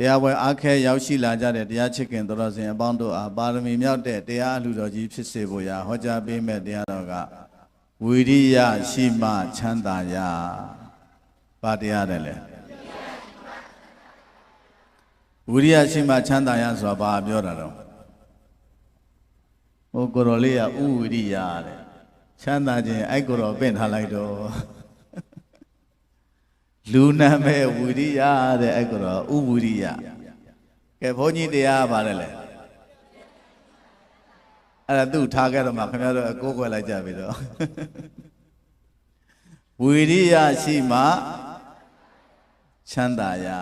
တရားပွဲအားခဲရောက်ရှိလာကြတဲ့တရားချစ်ခင်တော်တော်စင်အပေါင်းတို့အားပါရမီမြောက်တဲ့တရားအလှူတော်ကြီးဖြစ်စေဖို့ရာဟောကြားပေးမဲ့တရားတော်ကဝိရိယရှိမှချမ်းသာရာဘာတရားတယ်လဲဝိရိယရှိမှချမ်းသာရာဆိုတာဘာပြောတာတော့ဟိုကိုတော်လေးကဥဝိရိယတဲ့ချမ်းသာခြင်းအဲ့ကိုတော်ပင့်ထားလိုက်တော့လူနာမဲ့ဝိရိယတဲ့အဲ့ကတော့ဥဝိရိယကဲဘုန်းကြီးတရားပါတယ်လေအဲ့ဒါသူ့ထားခဲ့တော့မှခင်ဗျားတို့အကိုးကွယ်လိုက်ကြပြီတော့ဝိရိယရှိမှချမ်းသာရာ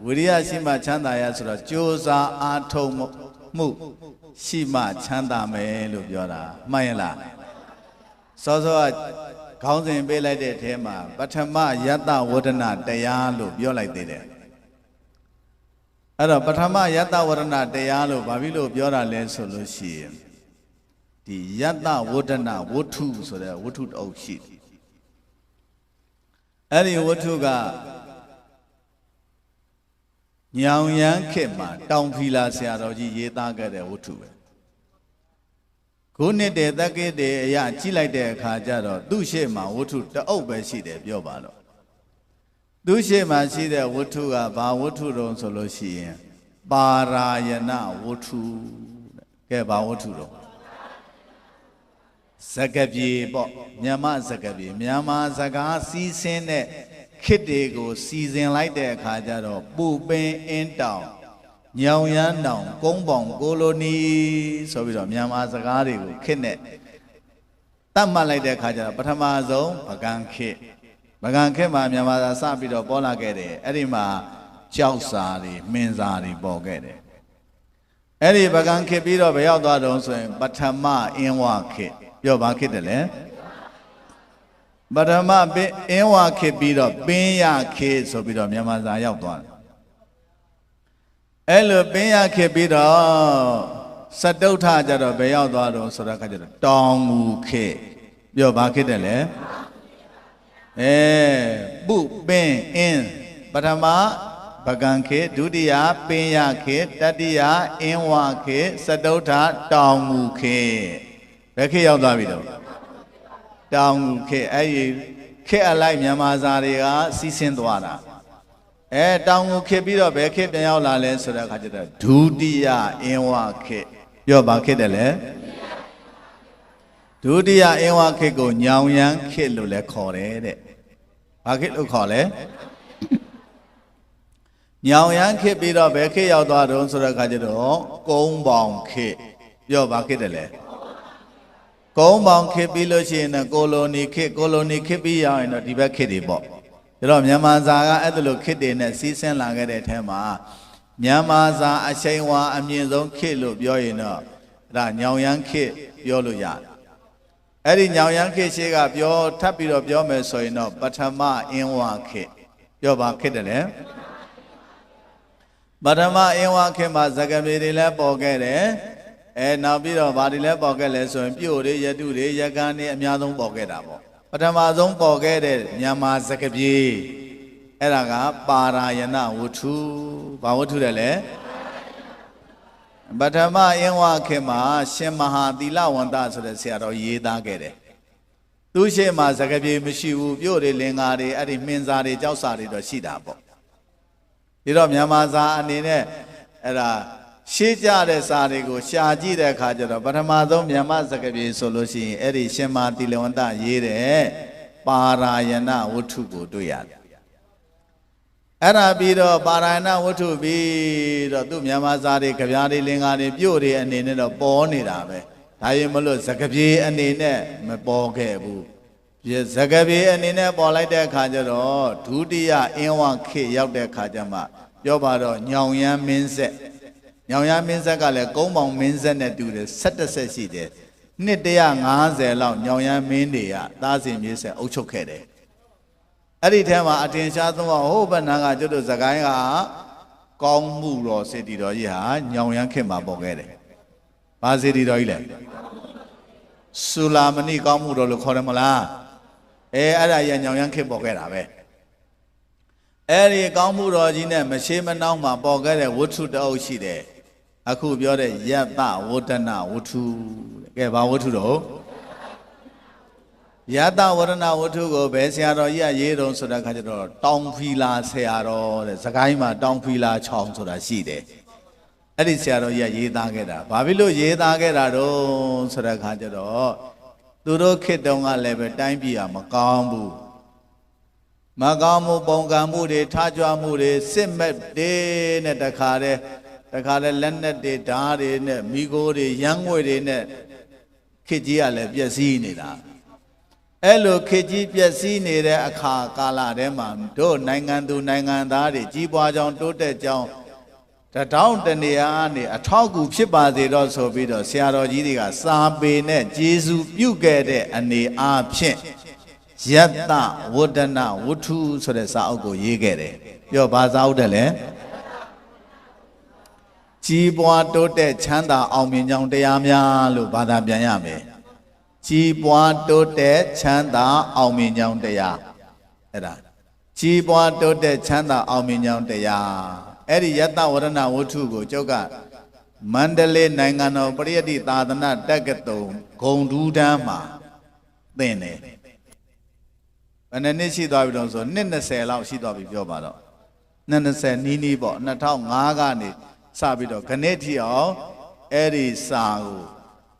ဝိရိယရှိမှချမ်းသာရာဆိုတော့ကြိုးစားအားထုတ်မှုရှိမှချမ်းသာမယ်လို့ပြောတာမှန်ရဲ့လားစောစောကခေါင်းစဉ်ပေးလိုက်တဲ့အထဲမှာပထမယတ္တဝဒနာတရားလို့ပြောလိုက်သေးတယ်အဲ့တော့ပထမယတ္တဝဒနာတရားလို့ဘာဖြစ်လို့ပြောတာလဲဆိုလို့ရှိရင်ဒီယတ္တဝဒနာဝတ္ထုဆိုတဲ့ဝတ္ထုတအုပ်ရှိတယ်အဲ့ဒီဝတ္ထုကညောင်ရမ်းခေတ်မှာတောင်ဖီလာဆရာတော်ကြီးရေးသားခဲ့တဲ့ဝတ္ထုပဲခုနှစ်တည်းတက္ကိတည်းအရာကြည့်လိုက်တဲ့အခါကျတော့သူ့ရှေ့မှာဝတ္ထုတအုပ်ပဲရှိတယ်ပြောပါတော့သူ့ရှေ့မှာရှိတဲ့ဝတ္ထုကဘာဝတ္ထုတုံးဆိုလို့ရှိရင်ပါရာယဏဝတ္ထုကဲဘာဝတ္ထုတုံးစကပြေပေါ့မြန်မာစကပြေမြန်မာစကားစီးဆင်းတဲ့ခေတ်တွေကိုစီစဉ်လိုက်တဲ့အခါကျတော့ပူပင်အင်းတောင်ညောင်ရမ်းတောင်ကုန်းပေါင်ကိုလိုနီဆိုပြီးတော့မြန်မာစကားတွေကိုခေတ်နဲ့တတ်မှတ်လိုက်တဲ့အခါကျတော့ပထမဆုံးပကံခေတ်မှာမြန်မာစာစပြီးတော့ပေါ်လာခဲ့တယ်အဲ့ဒီမှာကြောက်စာတွေမင်းစာတွေပေါ်ခဲ့တယ်အဲ့ဒီပကံခေတ်ပြီးတော့ဘယ်ရောက်သွားတော့ဆိုရင်ပထမအင်းဝခေတ်ပြောပါခေတ်တယ်လေပထမအင်းဝခေတ်ပြီးတော့ပင်းရခေတ်ဆိုပြီးတော့မြန်မာစာရောက်သွားတယ်အဲ့လိုပင်းရခေတ်ပြီးတော့စတုထကြတော့ဘယ်ရောက်သွားတော့ဆိုတော့ခါကျတော့တောင်ငူခေတ်ပြောပါခေတ်တယ်လေပုပင်းအင်းပထမပကံခေတ်ဒုတိယပင်းရခေတ်တတိယအင်းဝခေတ်စတုထတောင်ငူခေတ်ဘယ်ခေတ်ရောက်သွားပြီတော့တောင်ငူခေတ်အဲ့ဒီခေတ်အလိုက်မြန်မာစာတွေကစီးဆင်းသွားတာတောင်ငူခေတ်ပြီးတော့ဘယ်ခေတ်ပြန်ရောက်လာလဲဆိုတဲ့အခါကျတော့ဒုတိယအင်းဝခေတ်ပြောပါခေတ်တယ်လေဒုတိယအင်းဝခေတ်ကိုညောင်ရမ်းခေတ်လို့လည်းခေါ်တယ်တဲ့ဘာခေတ်လို့ခေါ်လဲညောင်ရမ်းခေတ်ပြီးတော့ဘယ်ခေတ်ရောက်သွားတော့ဆိုတဲ့အခါကျတော့ကုန်းပေါင်ခေတ်ပြောပါခေတ်တယ်လေကုန်းပေါင်ခေတ်ပြီးလို့ရှိရင်ကိုလိုနီခေတ်ပြီးရောက်ရင်တော့ဒီဘက်ခေတ်တွေပေါ့ဒါတော့မြန်မာစာကအဲ့ဒါလိုခေတ်တွေနဲ့စီးဆင်းလာခဲ့တဲ့အထဲမှာမြန်မာစာအချိန်ဝါအမြင့်ဆုံးခေတ်လို့ပြောရင်တော့ဒါညောင်ရမ်းခေတ်ပြောလို့ရတယ်အဲ့ဒီညောင်ရမ်းခေတ်ရှိကပြောထပ်ပြီးတော့ပြောမယ်ဆိုရင်တော့ပထမအင်းဝခေတ်ပြောပါခေတ်တယ်လေပထမအင်းဝခေတ်မှာစကားပြေတွေလည်းပေါ်ခဲ့တယ်နောက်ပြီးတော့ဗာတွေလည်းပေါ်ခဲ့လဲဆိုရင်ပြို့တွေရတုတွေရကန်တွေအများဆုံးပေါ်ခဲ့တာပေါ့ပထမဆုံးပေါ်ခဲ့တဲ့မြန်မာစကားပြေအဲ့ဒါကပါရာယဏဝတ္ထုဘာဝတ္ထုလဲလဲပထမအင်းဝခေတ်မှာရှင်မဟာသီလဝန္တဆိုတဲ့ဆရာတော်ရေးသားခဲ့တယ်သူရှိမှစကားပြေမရှိဘူးပြို့တွေလင်္ကာတွေအဲ့ဒီမှင်စာတွေကြောက်စာတွေတော့ရှိတာပေါ့ဒီတော့မြန်မာစာအနေနဲ့အဲ့ဒါရှေးကြတဲ့စာတွေကိုရှာကြည့်တဲ့အခါကျတော့ပထမဆုံးမြန်မာစကားပြေဆိုလို့ရှိရင်အဲ့ဒီရှင်မဟာသီလဝန္တရေးတဲ့ပါရာယဏဝတ္ထုကိုတွေ့ရတယ်အဲ့ဒါပြီးတော့ပါရာယဏဝတ္ထုပြီးတော့သူမြန်မာစာတွေကြပြားတွေလင်္ကာတွေပြို့တွေအနေနဲ့တော့ပေါ်နေတာပဲဒါရင်မလို့စကားပြေအနေနဲ့မပေါ်ခဲ့ဘူးစကားပြေအနေနဲ့ပေါ်လိုက်တဲ့အခါကျတော့ဒုတိယအင်းဝခေတ်ရောက်တဲ့အခါကျမှပြောပါတော့ညောင်ရမ်းမင်းဆက်ညောင်ရမ်းမင်းဆက်ကလည်းကုန်းပေါင်မင်းဆက်နဲ့တူတယ်17ဆက်ရှိတယ်နှစ်150လောက်ညောင်ရမ်းမင်းတွေကသားစဉ်မြေးဆက်အုပ်ချုပ်ခဲ့တယ်အဲ့ဒီထဲမှာအတင်ရှားသုံးဟိုဘက်နာကကျွတ်တို့စကိုင်းကကောင်းမှုတော်စေတီတော်ကြီးဟာညောင်ရမ်းခေတ်မှာပေါ်ခဲ့တယ်ဘာစေတီတော်ကြီးလဲဆူလာမဏိကောင်းမှုတော်လို့ခေါ်တယ်မလားအဲ့ဒါရညောင်ရမ်းခေတ်ပေါ်ခဲ့တာပဲ အဲ့ဒီကောင်းမှုတော်ကြီးနဲ့မရှိမနှောင်းမှာပေါ်ခဲ့တဲ့ဝတ္ထုတအုပ်ရှိတယ်အခုပြောတဲ့ယတ္တဝတ္တနာဝတ္ထုကဲဘာဝတ္ထုတော့ယတ္တဝတ္တနာဝတ္ထုကိုဘယ်ဆရာတော်ကြီးကရေးတော်ဆိုတဲ့အခါကျတော့တောင်ဖီလာဆရာတော်တဲ့စကိုင်းမှာတောင်ဖီလာချောင်းဆိုတာရှိတယ်အဲ့ဒီဆရာတော်ကြီးကရေးသားခဲ့တာဘာဖြစ်လို့ရေးသားခဲ့တာတော့ဆိုတဲ့အခါကျတော့သူတို့ခေတ်တုန်းကလည်းပဲတိုင်းပြည်ကမကောင်းဘူးမကောင်းမှုပုံကံမှုတွေထားကြွမှုတွေစစ်မက်တွေနဲ့တခါတည်းလက်နက်တွေဓာတ်တွေနဲ့မိโกတွေရမ်းငွေတွေနဲ့ခေတ်ကြီးကလည်းပျက်စီးနေတာအဲ့လိုခေတ်ကြီးပျက်စီးနေတဲ့အခါကာလထဲမှာတို့နိုင်ငံသူနိုင်ငံသားတွေကြီးပွားကြောင်းတိုးတက်ကြောင်းတောင်းတနေရာကနေအထောက်အကူဖြစ်ပါစေတော့ဆိုပြီးတော့ဆရာတော်ကြီးတွေကစာပေနဲ့ကျေးဇူးပြုခဲ့တဲ့အနေအားဖြင့်ယတ္တဝတ္တနာဝတ္ထုဆိုတဲ့စာအုပ်ကိုရေးခဲ့တယ်ပြောဘာစာအုပ်တယ်လဲကြီးပွားတိုးတက်ချမ်းသာအောင်မြင်ကြောင်းတရားများလို့ဘာသာပြန်ရမယ်ကြီးပွားတိုးတက်ချမ်းသာအောင်မြင်ကြောင်းတရားအဲ့ဒါကြီးပွားတိုးတက်ချမ်းသာအောင်မြင်ကြောင်းတရားအဲ့ဒီယတ္တဝရဏဝတ္ထုကိုကျောက်ကမန္တလေးနိုင်ငံတော်ပရိယတ္တိသာသနာတက္ကသိုလ်ဂုံဒူးတန်းမှာသင်တယ်ဘယ်နှစ်ရှိသွားပြီတော့ဆိုနှစ်20လောက်ရှိသွားပြီပြောပါတော့နှစ်20နီးနီးပေါ့2005ကနေစပြီးတော့ခဏထိအောင်အဲ့ဒီစာကို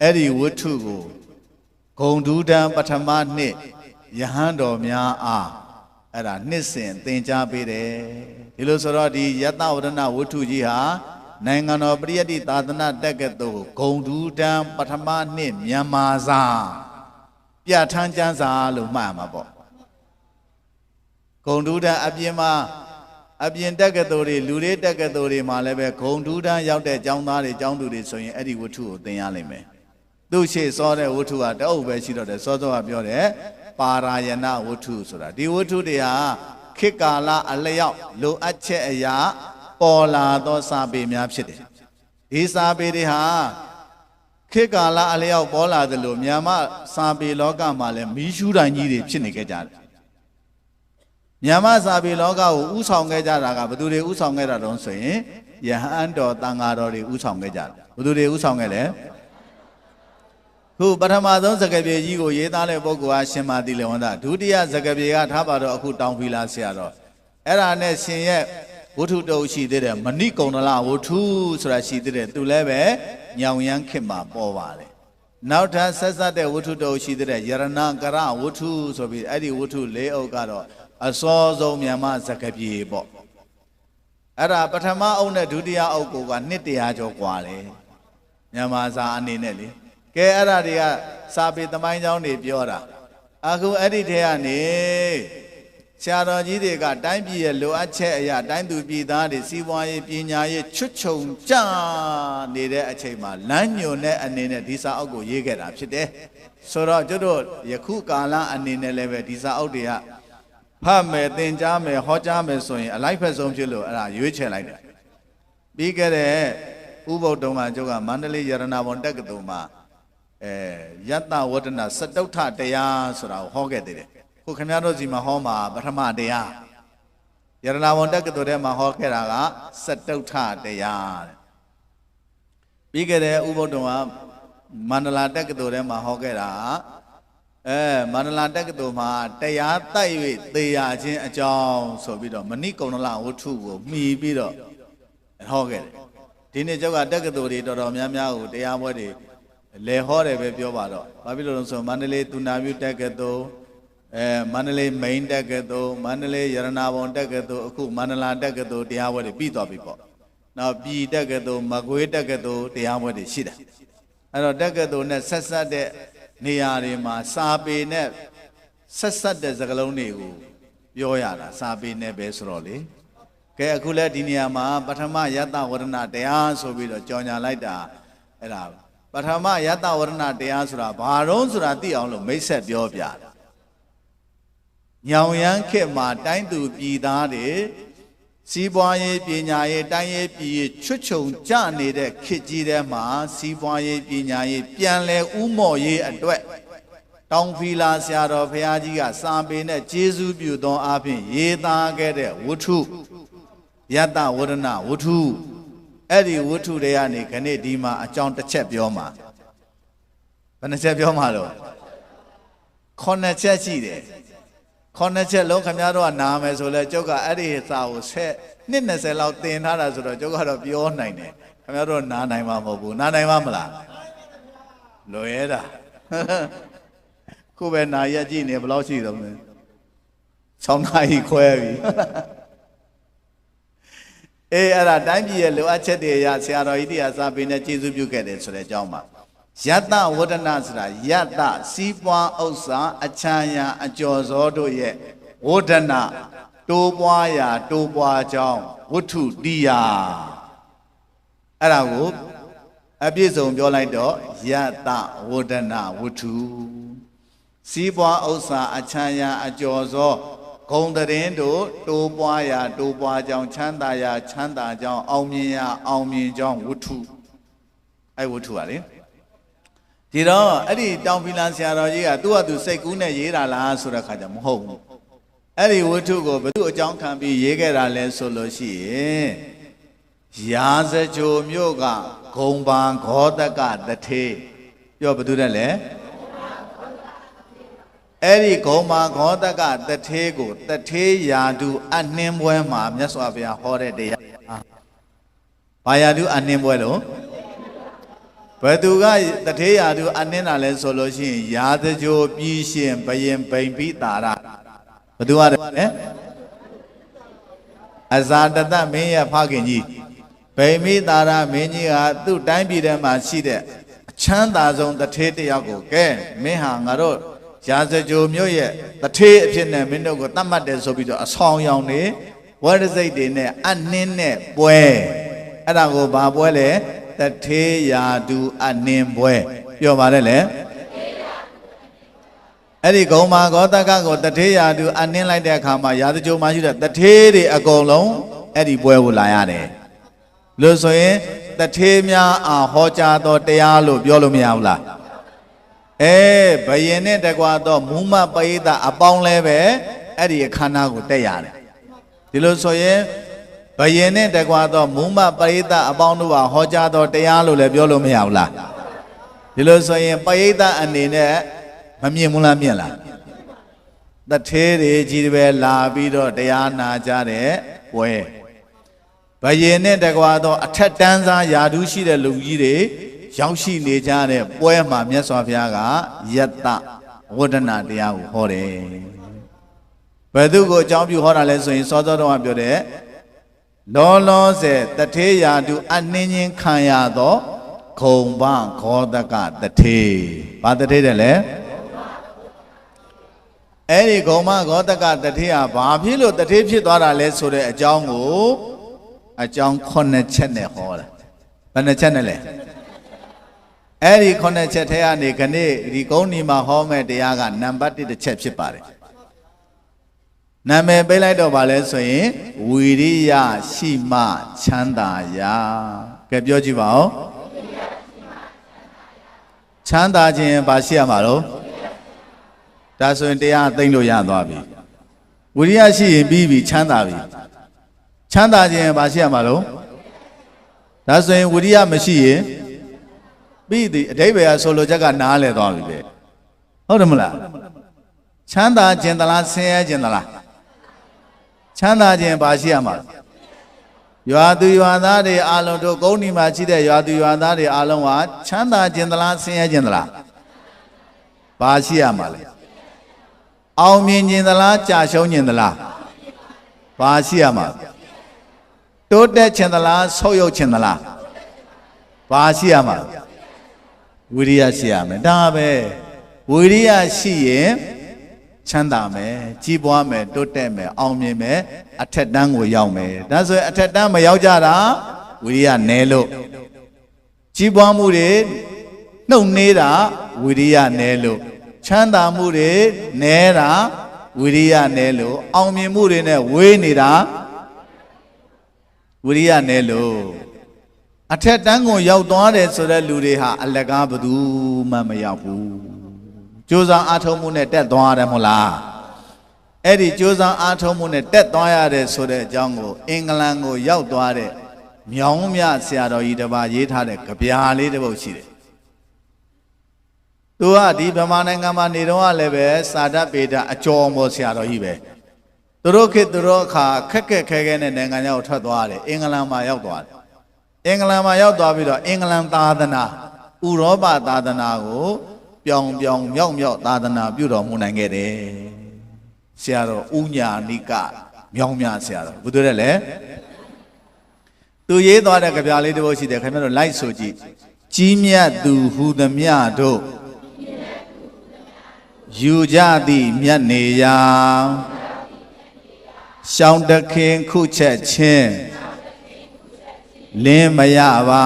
အဲ့ဒီဝတ္ထုကိုဂုံဒူးတန်းပထမနှစ်ယဟန်တော်များအားအဲ့ဒါနှစ်စဉ်သင်ကြားပေးတယ်ဒီလိုဆိုတော့ဒီယတ္တဝရဏဝတ္ထုကြီးဟာနိုင်ငံတော်ပရိယတ္တိသာသနာတက္ကသိုလ်ဂုံဒူးတန်းပထမနှစ်မြန်မာစာပြဋ္ဌာန်းကျမ်းစာလို့မှတ်မှာပေါ့ဂုံဒူးတန်းအပြင်တက္ကသိုလ်တွေလူတွေတက္ကသိုလ်တွေမှာလည်းပဲဂုံဒူးတန်းရောက်တဲ့ကျောင်းသားတွေကျောင်းသူတွေဆိုရင်အဲ့ဒီဝတ္ထုကိုသင်ရလိမ့်မယ်သူရှေ့စောတဲ့ဝတ္ထုကတအုပ်ပဲရှိတော့တယ်စောစောကပြောတယ်ပါရာယဏဝတ္ထုဆိုတာဒီဝတ္ထုတွေဟာခေတ်ကာလအလျောက်လိုအပ်ချက်အရာပေါ်လာသောစာပေများဖြစ်တယ်ဒီစာပေတွေဟာခေတ်ကာလအလျောက်ပေါ်လာသလိုမြန်မာစာပေလောကမှာလည်းမီးရှူးတိုင်ကြီးတွေဖြစ်နေကြတယ်မြန်မာစာပေလောကကိုဥဆောင်ခဲ့ကြတာကဘယ်သူတွေဥဆောင်ခဲ့တာတုံးဆိုရင်ယဟန်တော်တန်ဃာတော်တွေဥဆောင်ခဲ့ကြတယ်ဘယ်သူတွေဥဆောင်ခဲ့လဲခုပထမဆုံးစကားပြေကြီးကိုရေးသားတဲ့ပုဂ္ဂိုလ်ဟာရှင်မာတိလေဝန္တဒုတိယစကားပြေကထားပါတော့အခုတောင်ဖီလာဆရာတော်အဲ့ဒါနဲ့ရှင်ရဲ့ဝတ္ထုတုပ်ရှိသေးတယ်မဏိကုံဒလဝတ္ထုဆိုတာရှိသေးတယ်သူလည်းပဲညောင်ရမ်းခေတ်မှာပေါ်ပါတယ်နောက်ထပ်ဆက်ဆက်တဲ့ဝတ္ထုတုပ်ရှိသေးတယ်ယရဏကရဝတ္ထုဆိုပြီးအဲ့ဒီဝတ္ထု၄အုပ်ကတော့အစောဆုံးမြန်မာစကားပြေပေါ့အဲ့ဒါပထမအုပ်နဲ့ဒုတိယအုပ်ကနှစ်100ကျော်กว่าတယ်မြန်မာစာအနေနဲ့လေကဲအဲ့ဒါတွေကစာပေသမိုင်းကြောင်းတွေပြောတာအခုအဲ့ဒီထဲကနေဆရာတော်ကြီးတွေကတိုင်းပြည်ရဲ့လိုအပ်ချက်အရာတိုင်းသူပြည်သားတွေစီးပွားရေးပညာရေးချွတ်ချုံကြနေတဲ့အချိန်မှာလမ်းညွန်တဲ့အနေနဲ့ဒီစာအုပ်ကိုရေးခဲ့တာဖြစ်တယ်ဆိုတော့ကျွတ်တို့ယခုကာလအနေနဲ့လည်းပဲဒီစာအုပ်တွေကဖတ်မယ်သင်ကြားမယ်ဟောကြားမယ်ဆိုရင်အလိုက်ဖက်ဆုံးဖြစ်လို့အဲ့ဒါရွေးချယ်လိုက်တယ်ပြီးခဲ့တဲ့ဥပုပ်တုံးကကျုပ်ကမန္တလေးရတနာဘုံတက္ကသိုလ်မှာယတ္တဝတ္တနာစတုဋ္ဌတရားဆိုတာကိုဟောခဲ့သေးတယ်ခုခင်ဗျားတို့စီမှာဟောမှာပထမတရားရတနာဘုံတက္ကသိုလ်ထဲမှာဟောခဲ့တာကစတုဋ္ဌတရားတဲ့ပြီးခဲ့တဲ့ဥပုပ်တုံးကမန္တလာတက္ကသိုလ်ထဲမှာဟောခဲ့တာမန္တလာတက္ကသိုလ်မှာတရားတိုက်၍သေရခြင်းအကြောင်းဆိုပြီးတော့မဏိကုံဒလဝတ္ထုကိုမှီပြီးတော့ဟောခဲ့တယ်ဒီနေ့ကျောက်ကတက္ကသိုလ်တွေတော်တော်များများကိုတရားပွဲတွေလေဟောတယ်ပဲပြောပါတော့ဘာဖြစ်လို့လဲဆိုမန္တလေးသူနာပြုတက္ကသိုလ်မန္တလေးမိန်တက္ကသိုလ်မန္တလေးရတနာဘုံတက္ကသိုလ်အခုမန္တလာတက္ကသိုလ်တရားပွဲတွေပြီးသွားပြီပေါ့နောက်ပြည်တက္ကသိုလ်မကွေးတက္ကသိုလ်တရားပွဲတွေရှိတယ်အဲ့တော့တက္ကသိုလ်နဲ့ဆက်ဆက်တဲ့နေရာတွေမှာစာပေနဲ့ဆက်ဆက်တဲ့စကားလုံးတွေကိုပြောရတာစာပေနဲ့ပဲဆိုတော့လေကဲအခုလဲဒီနေရာမှာပထမယတ္တဝရဏတရားဆိုပြီးတော့ကြော်ညာလိုက်တာအဲ့ဒါပထမယတ္တဝရဏတရားဆိုတာဘာတော့ဆိုတာသိအောင်လို့မိတ်ဆက်ပြောပြတာညောင်ရမ်းခေတ်မှာတိုင်းသူပြည်သားတွေစီးပွားရေးပညာရေးတိုင်းရေးပြည်ရေးချွတ်ချုံကြနေတဲ့ခေတ်ကြီးထဲမှာစီးပွားရေးပညာရေးပြန်လဲဥမော်ရေးအတွက် တောင်ဖီလာဆရာတော်ဘုရားကြီးကစာပေနဲ့ကျေးဇူးပြုသောအဖြစ်ရေးသားခဲ့တဲ့ဝတ္ထုယတ္တဝရဏဝတ္ထုအဲ့ဒီဝတ္ထုတွေကနေခဏဒီမှာအကြောင်းတစ်ချက်ပြောမှာဘယ်နှချက်ပြောမှာလို့9ချက်ရှိတယ်9ချက်လုံးခင်ဗျားတို့ကနားမယ်ဆိုလဲကျုပ်ကအဲ့ဒီစာကို20လောက်သင်ထားတာဆိုတော့ကျုပ်ကတော့ပြောနိုင်တယ်ခင်ဗျားတို့နားနိုင်မှာမဟုတ်ဘူးနားနိုင်မှာမလားလွယ်ရတာခုပဲနာရက်ကြည့်နေဘယ်လောက်ရှိတော့လဲ6နာရီခွဲပြီအေးအဲ့ဒါတိုင်းပြည်ရဲ့လိုအပ်ချက်တွေအရဆရာတော်ကြီးတရားစာပေနဲ့ကျေးဇူးပြုခဲ့တယ်ဆိုတဲ့အကြောင်းပါယတ္တဝဒနာဆိုတာယတ္တစီးပွားဥစ္စာအချမ်းရအကျော်စောတို့ရဲ့ဝဒနာတိုးပွားရာတိုးပွားကြောင်းဝတ္ထုတရားအဲ့ဒါကိုအပြည့်စုံပြောလိုက်တော့ယတ္တဝဒနာဝတ္ထုစီးပွားဥစ္စာအချမ်းရအကျော်စောဂုံတရင်တို့တိုးပွားရာတိုးပွားကြောင်းချမ်းသာရာချမ်းသာကြောင်းအောင်မြင်ရာအောင်မြင်ကြောင်းဝတ္ထုအဲ့ဝတ္ထုပါလေဒီတော့အဲ့ဒီတောင်ဖီလန်ဆရာတော်ကြီးကသူ့ဟာသူစိတ်ကူးနဲ့ရေးတာလားဆိုတဲ့ခါကျမဟုတ်ဘူးအဲ့ဒီဝတ္ထုကိုဘယ်သူအကြောင်းခံပြီးရေးခဲ့တာလဲဆိုလို့ရှိရင်ရာဇကြိုမြို့ကဂုံပံဂောတကတထေပြောဘယ်သူတဲ့လဲအဲ့ဒီဂုံပံဂောတကတထေကိုတထေယာတုအနှင်းပွဲမှာမြတ်စွာဘုရားဟောတဲ့တရားဘာယာတုအနှင်းပွဲလို့ဘယ်သူကတထေယာတုအနှင်းတာလဲဆိုလို့ရှိရင်ရာဇကြိုပြီးရှင်ဘယင်ဘိန်ပိတာရဘယ်သူကလဲအဇာတတမင်းရဲ့ဖခင်ကြီးဗိမိတာရမင်းကြီးကသူ့တိုင်းပြည်ထဲမှာရှိတဲ့အချမ်းသာဆုံးတထေတယောက်ကိုကဲမင်းဟာငါတို့ရာဇကြိုမြို့ရဲ့တထေအဖြစ်နဲ့မင်းတို့ကိုတတ်မှတ်တယ်ဆိုပြီးတော့အဆောင်ရောင်နေဝရစိတ်တွေနဲ့အနှင်းနဲ့ပွဲအဲ့ဒါကိုဘာပွဲလဲတထေယာတုအနှင်းပွဲပြောပါတယ်လေအဲ့ဒီဂုံမာဂောတကကိုတထေယာတုအနှင်းလိုက်တဲ့အခါမှာရာဇကြိုမှာရှိတဲ့တထေတွေအကုန်လုံးအဲ့ဒီပွဲကိုလာရတယ်လို့ဆိုရင်တထေများအားဟောကြားတော်တရားလို့ပြောလို့မရဘူးလားဘယင်နဲ့တကွာတော့မူမပရိသအပေါင်းလဲပဲအဲ့ဒီအခမ်းအနားကိုတက်ရတယ်ဒီလိုဆိုရင်ဘယင်နဲ့တကွာတော့မူမပရိသအပေါင်းတို့ဟာဟောကြားတော်တရားလို့လည်းပြောလို့မရဘူးလားဒီလိုဆိုရင်ပရိသအနေနဲ့မမြင်ဘူးလားမြင်လားတထေတွေကြီးပဲလာပြီးတော့တရားနာကြတဲ့ပွဲဘယင်နဲ့တကွာတော့အထက်တန်းစားယာဓုရှိတဲ့လူကြီးတွေရောက်ရှိနေကြတဲ့ပွဲမှာမြတ်စွာဘုရားကယတ္တဝဒနာတရားကိုဟောတယ်ဘယ်သူကိုအကြောင်းပြုဟောတာလဲဆိုရင်စောစောတုန်းကပြောတဲ့လောလောဆယ်တထေယာတုအနှင်းချင်းခံရသောဂုံပဂောတကတထေဘာတထေတဲ့လဲအဲ့ဒီဂုံပဂောတကတထေဟာဘာဖြစ်လို့တထေဖြစ်သွားတာလဲဆိုတဲ့အကြောင်းကိုအကြောင်း9ချက်နဲ့ဟောတာဘယ်နှချက်နဲ့လဲအဲ့ဒီ9ချက်ထဲကနေခဏဒီကုန်းဒီမှာဟောမဲ့တရားကနံပါတ်1တစ်ချက်ဖြစ်ပါတယ်နာမည်ပေးလိုက်တော့ဗာလဲဆိုရင်ဝီရိယရှိမှချမ်းသာရာကဲပြောကြည့်ပါဦးချမ်းသာခြင်းဘာရှိရမှာလို့ဒါဆိုရင်တရားသိမ့်လို့ရသွားပြီဝီရိယရှိရင်ပြီးပြီချမ်းသာပြီချမ်းသာခြင်းဘာရှိရမှာလို့ဒါဆိုရင်ဝီရိယမရှိရင်ပြီးသည်အဓိပ္ပာယ်ဆိုလိုချက်ကနားလည်သွားပြီပဲဟုတ်တယ်မလားချမ်းသာခြင်းသလားဆင်းရဲခြင်းသလားချမ်းသာခြင်းဘာရှိရမှာရွာသူရွာသားတွေအားလုံးတို့ကုန်းဒီမှာရှိတဲ့ရွာသူရွာသားတွေအားလုံးဟာချမ်းသာခြင်းသလားဆင်းရဲခြင်းသလားဘာရှိရမှာလဲအောင်မြင်ခြင်းသလားကြာရှုံးခြင်းသလားဘာရှိရမှာတိုးတက်ခြင်းသလားဆုတ်ယုတ်ခြင်းသလားဘာရှိရမှာဝိရိယရှိရမယ်ဒါပဲဝိရိယရှိရင်ချမ်းသာမယ်ကြီးပွားမယ်တိုးတက်မယ်အောင်မြင်မယ်အထက်တန်းကိုရောက်မယ်ဒါဆိုရင်အထက်တန်းမရောက်ကြတာဝိရိယနည်းလို့ကြီးပွားမှုတွေနှုတ်နေတာဝိရိယနည်းလို့ချမ်းသာမှုတွေနည်းတာဝိရိယနည်းလို့အောင်မြင်မှုတွေနဲ့ဝေးနေတာဝိရိယနည်းလို့အထက်တန်းကိုရောက်သွားတယ်ဆိုတဲ့လူတွေဟာအလကားဘယ်သူမှမရောက်ဘူး ကြိုးစားအားထုတ်မှုနဲ့တက်သွားရတယ်မဟုတ်လားအဲ့ဒီကြိုးစားအားထုတ်မှုနဲ့တက်သွားရတဲ့ဆိုတဲ့အကြောင်းကိုအင်္ဂလန်ကိုရောက်သွားတဲ့မြောင်းမြဆရာတော်ကြီးတစ်ပါးရေးထားတဲ့ကြပြာလေးတစ်ပုဒ်ရှိတယ်သူကဒီဗမာနိုင်ငံမှာနေတော့လည်းပဲစာတတ်ပေတာအကျော်မော်ဆရာတော်ကြီးပဲသူတို့ခေတ်သူတို့အခါခက်ခဲနဲ့နိုင်ငံရောက်ထွက်သွားတယ်အင်္ဂလန်မှာရောက်သွားတယ်အင်္ဂလန်မှာရောက်သွားပြီးတော့အင်္ဂလန်သာသနာဥရောပသာသနာကိုပြောင်မြောက်သာသနာပြုတော်မူနိုင်ခဲ့တယ်ဆရာတော်ဥညာဏိကမြောင်းမြဆရာတော်ဘုသူတဲ့လေသူရေးသွားတဲ့ကြပြလေးတစ်ပုဒ်ရှိတယ်ခင်ဗျားတို့လိုက်ဆိုကြည့်ကြီးမြတ်သူဟူသမျှတို့ယူကြသည်မြတ်နေရာရှောင်းတခင်ခုချက်ချင်းလင်းမရပါ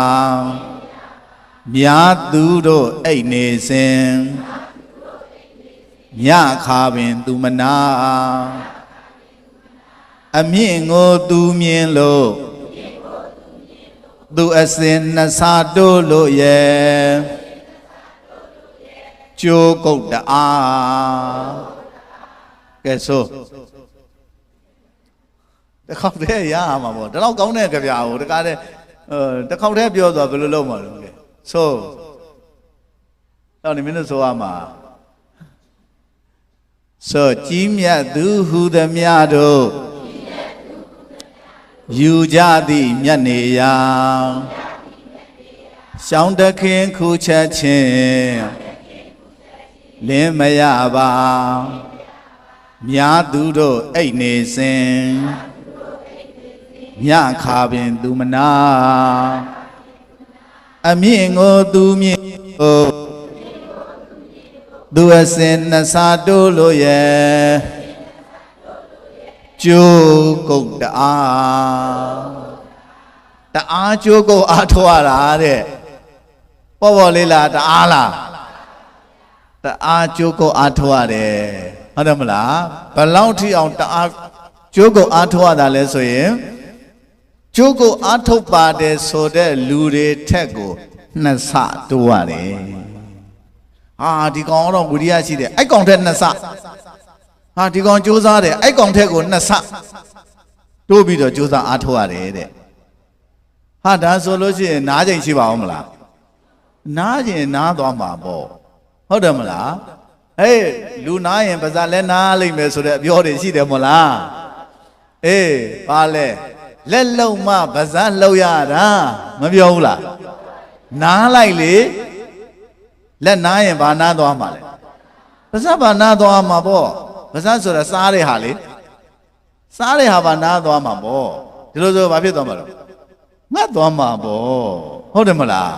မြားသူတို့အိတ်နေစဉ်ညခါပင်သူမနာအမြင့်ကိုသူမြင်လို့သူအစင်နှစာတိုးလို့ရဲ့ကျိုးကုတ်တအားကဲဆိုတခေါက်တည်းရမှာပေါ့ဒီလောက်ကောင်းတဲ့ကြပြာကိုတကားတဲ့တခေါက်တည်းပြောသွားဘယ်လိုလုပ်မှာလဲဆိုတော့ဒီမင်းတို့ဆိုရမှာဆိုကြီးမြတ်သူဟူသမျှတို့ယူကြသည်မြတ်နေရာရှောင်းတခင်ခုချက်ချင်းလင်းမရပါမြားသူတို့အိတ်နေစဉ်ညခါပင်သူမနာအမြင့်ကိုသူမြင့်ကိုသူအစင်နှစာတိုးလို့ရဲ့ကျိုးကုတ်တအားကျိုးကုတ်အားထုတ်ရတာတဲ့ပေါ့လေးလားတအားလားတအားကျိုးကုတ်အားထုတ်ရတယ်ဟုတ်တယ်မလားဘလောက်ထိအောင်တအားကျိုးကုတ်အားထုတ်ရတာလဲဆိုရင်ကျိုးကုတ်အားထုတ်ပါတယ်ဆိုတဲ့လူတွေထက်ကိုနှစ်ဆတိုးရတယ်ဒီကောင်တော့ဝိရိယရှိတယ်အဲ့ကောင်ထက်နှစ်ဆဒီကောင်ကြိုးစားတယ်အဲ့ကောင်ထက်ကိုနှစ်ဆတိုးပြီးတော့ကြိုးစားအားထုတ်ရတယ်တဲ့ဒါဆိုလို့ရှိရင်နားချိန်ရှိပါအောင်မလားနားချိန်နားသွားမှာပေါ့ဟုတ်တယ်မလားလူနားရင်ပါးစပ်လဲနားလိမ့်မယ်ဆိုတဲ့အပြောတွေရှိတယ်မဟုတ်လားပါလဲလက်လုံးမပါးစပ်လှုပ်ရတာမပြောဘူးလားနားလိုက်လေလက်နားရင်ဘာနားသွားမှာလဲပါးစပ်ဘာနားသွားမှာပေါ့ပါးစပ်ဆိုတာစားတဲ့ဟာလေစားတဲ့ဟာဘာနားသွားမှာပေါ့ဒီလိုဆိုဘာဖြစ်သွားမှာလဲငတ်သွားမှာပေါ့ဟုတ်တယ်မလား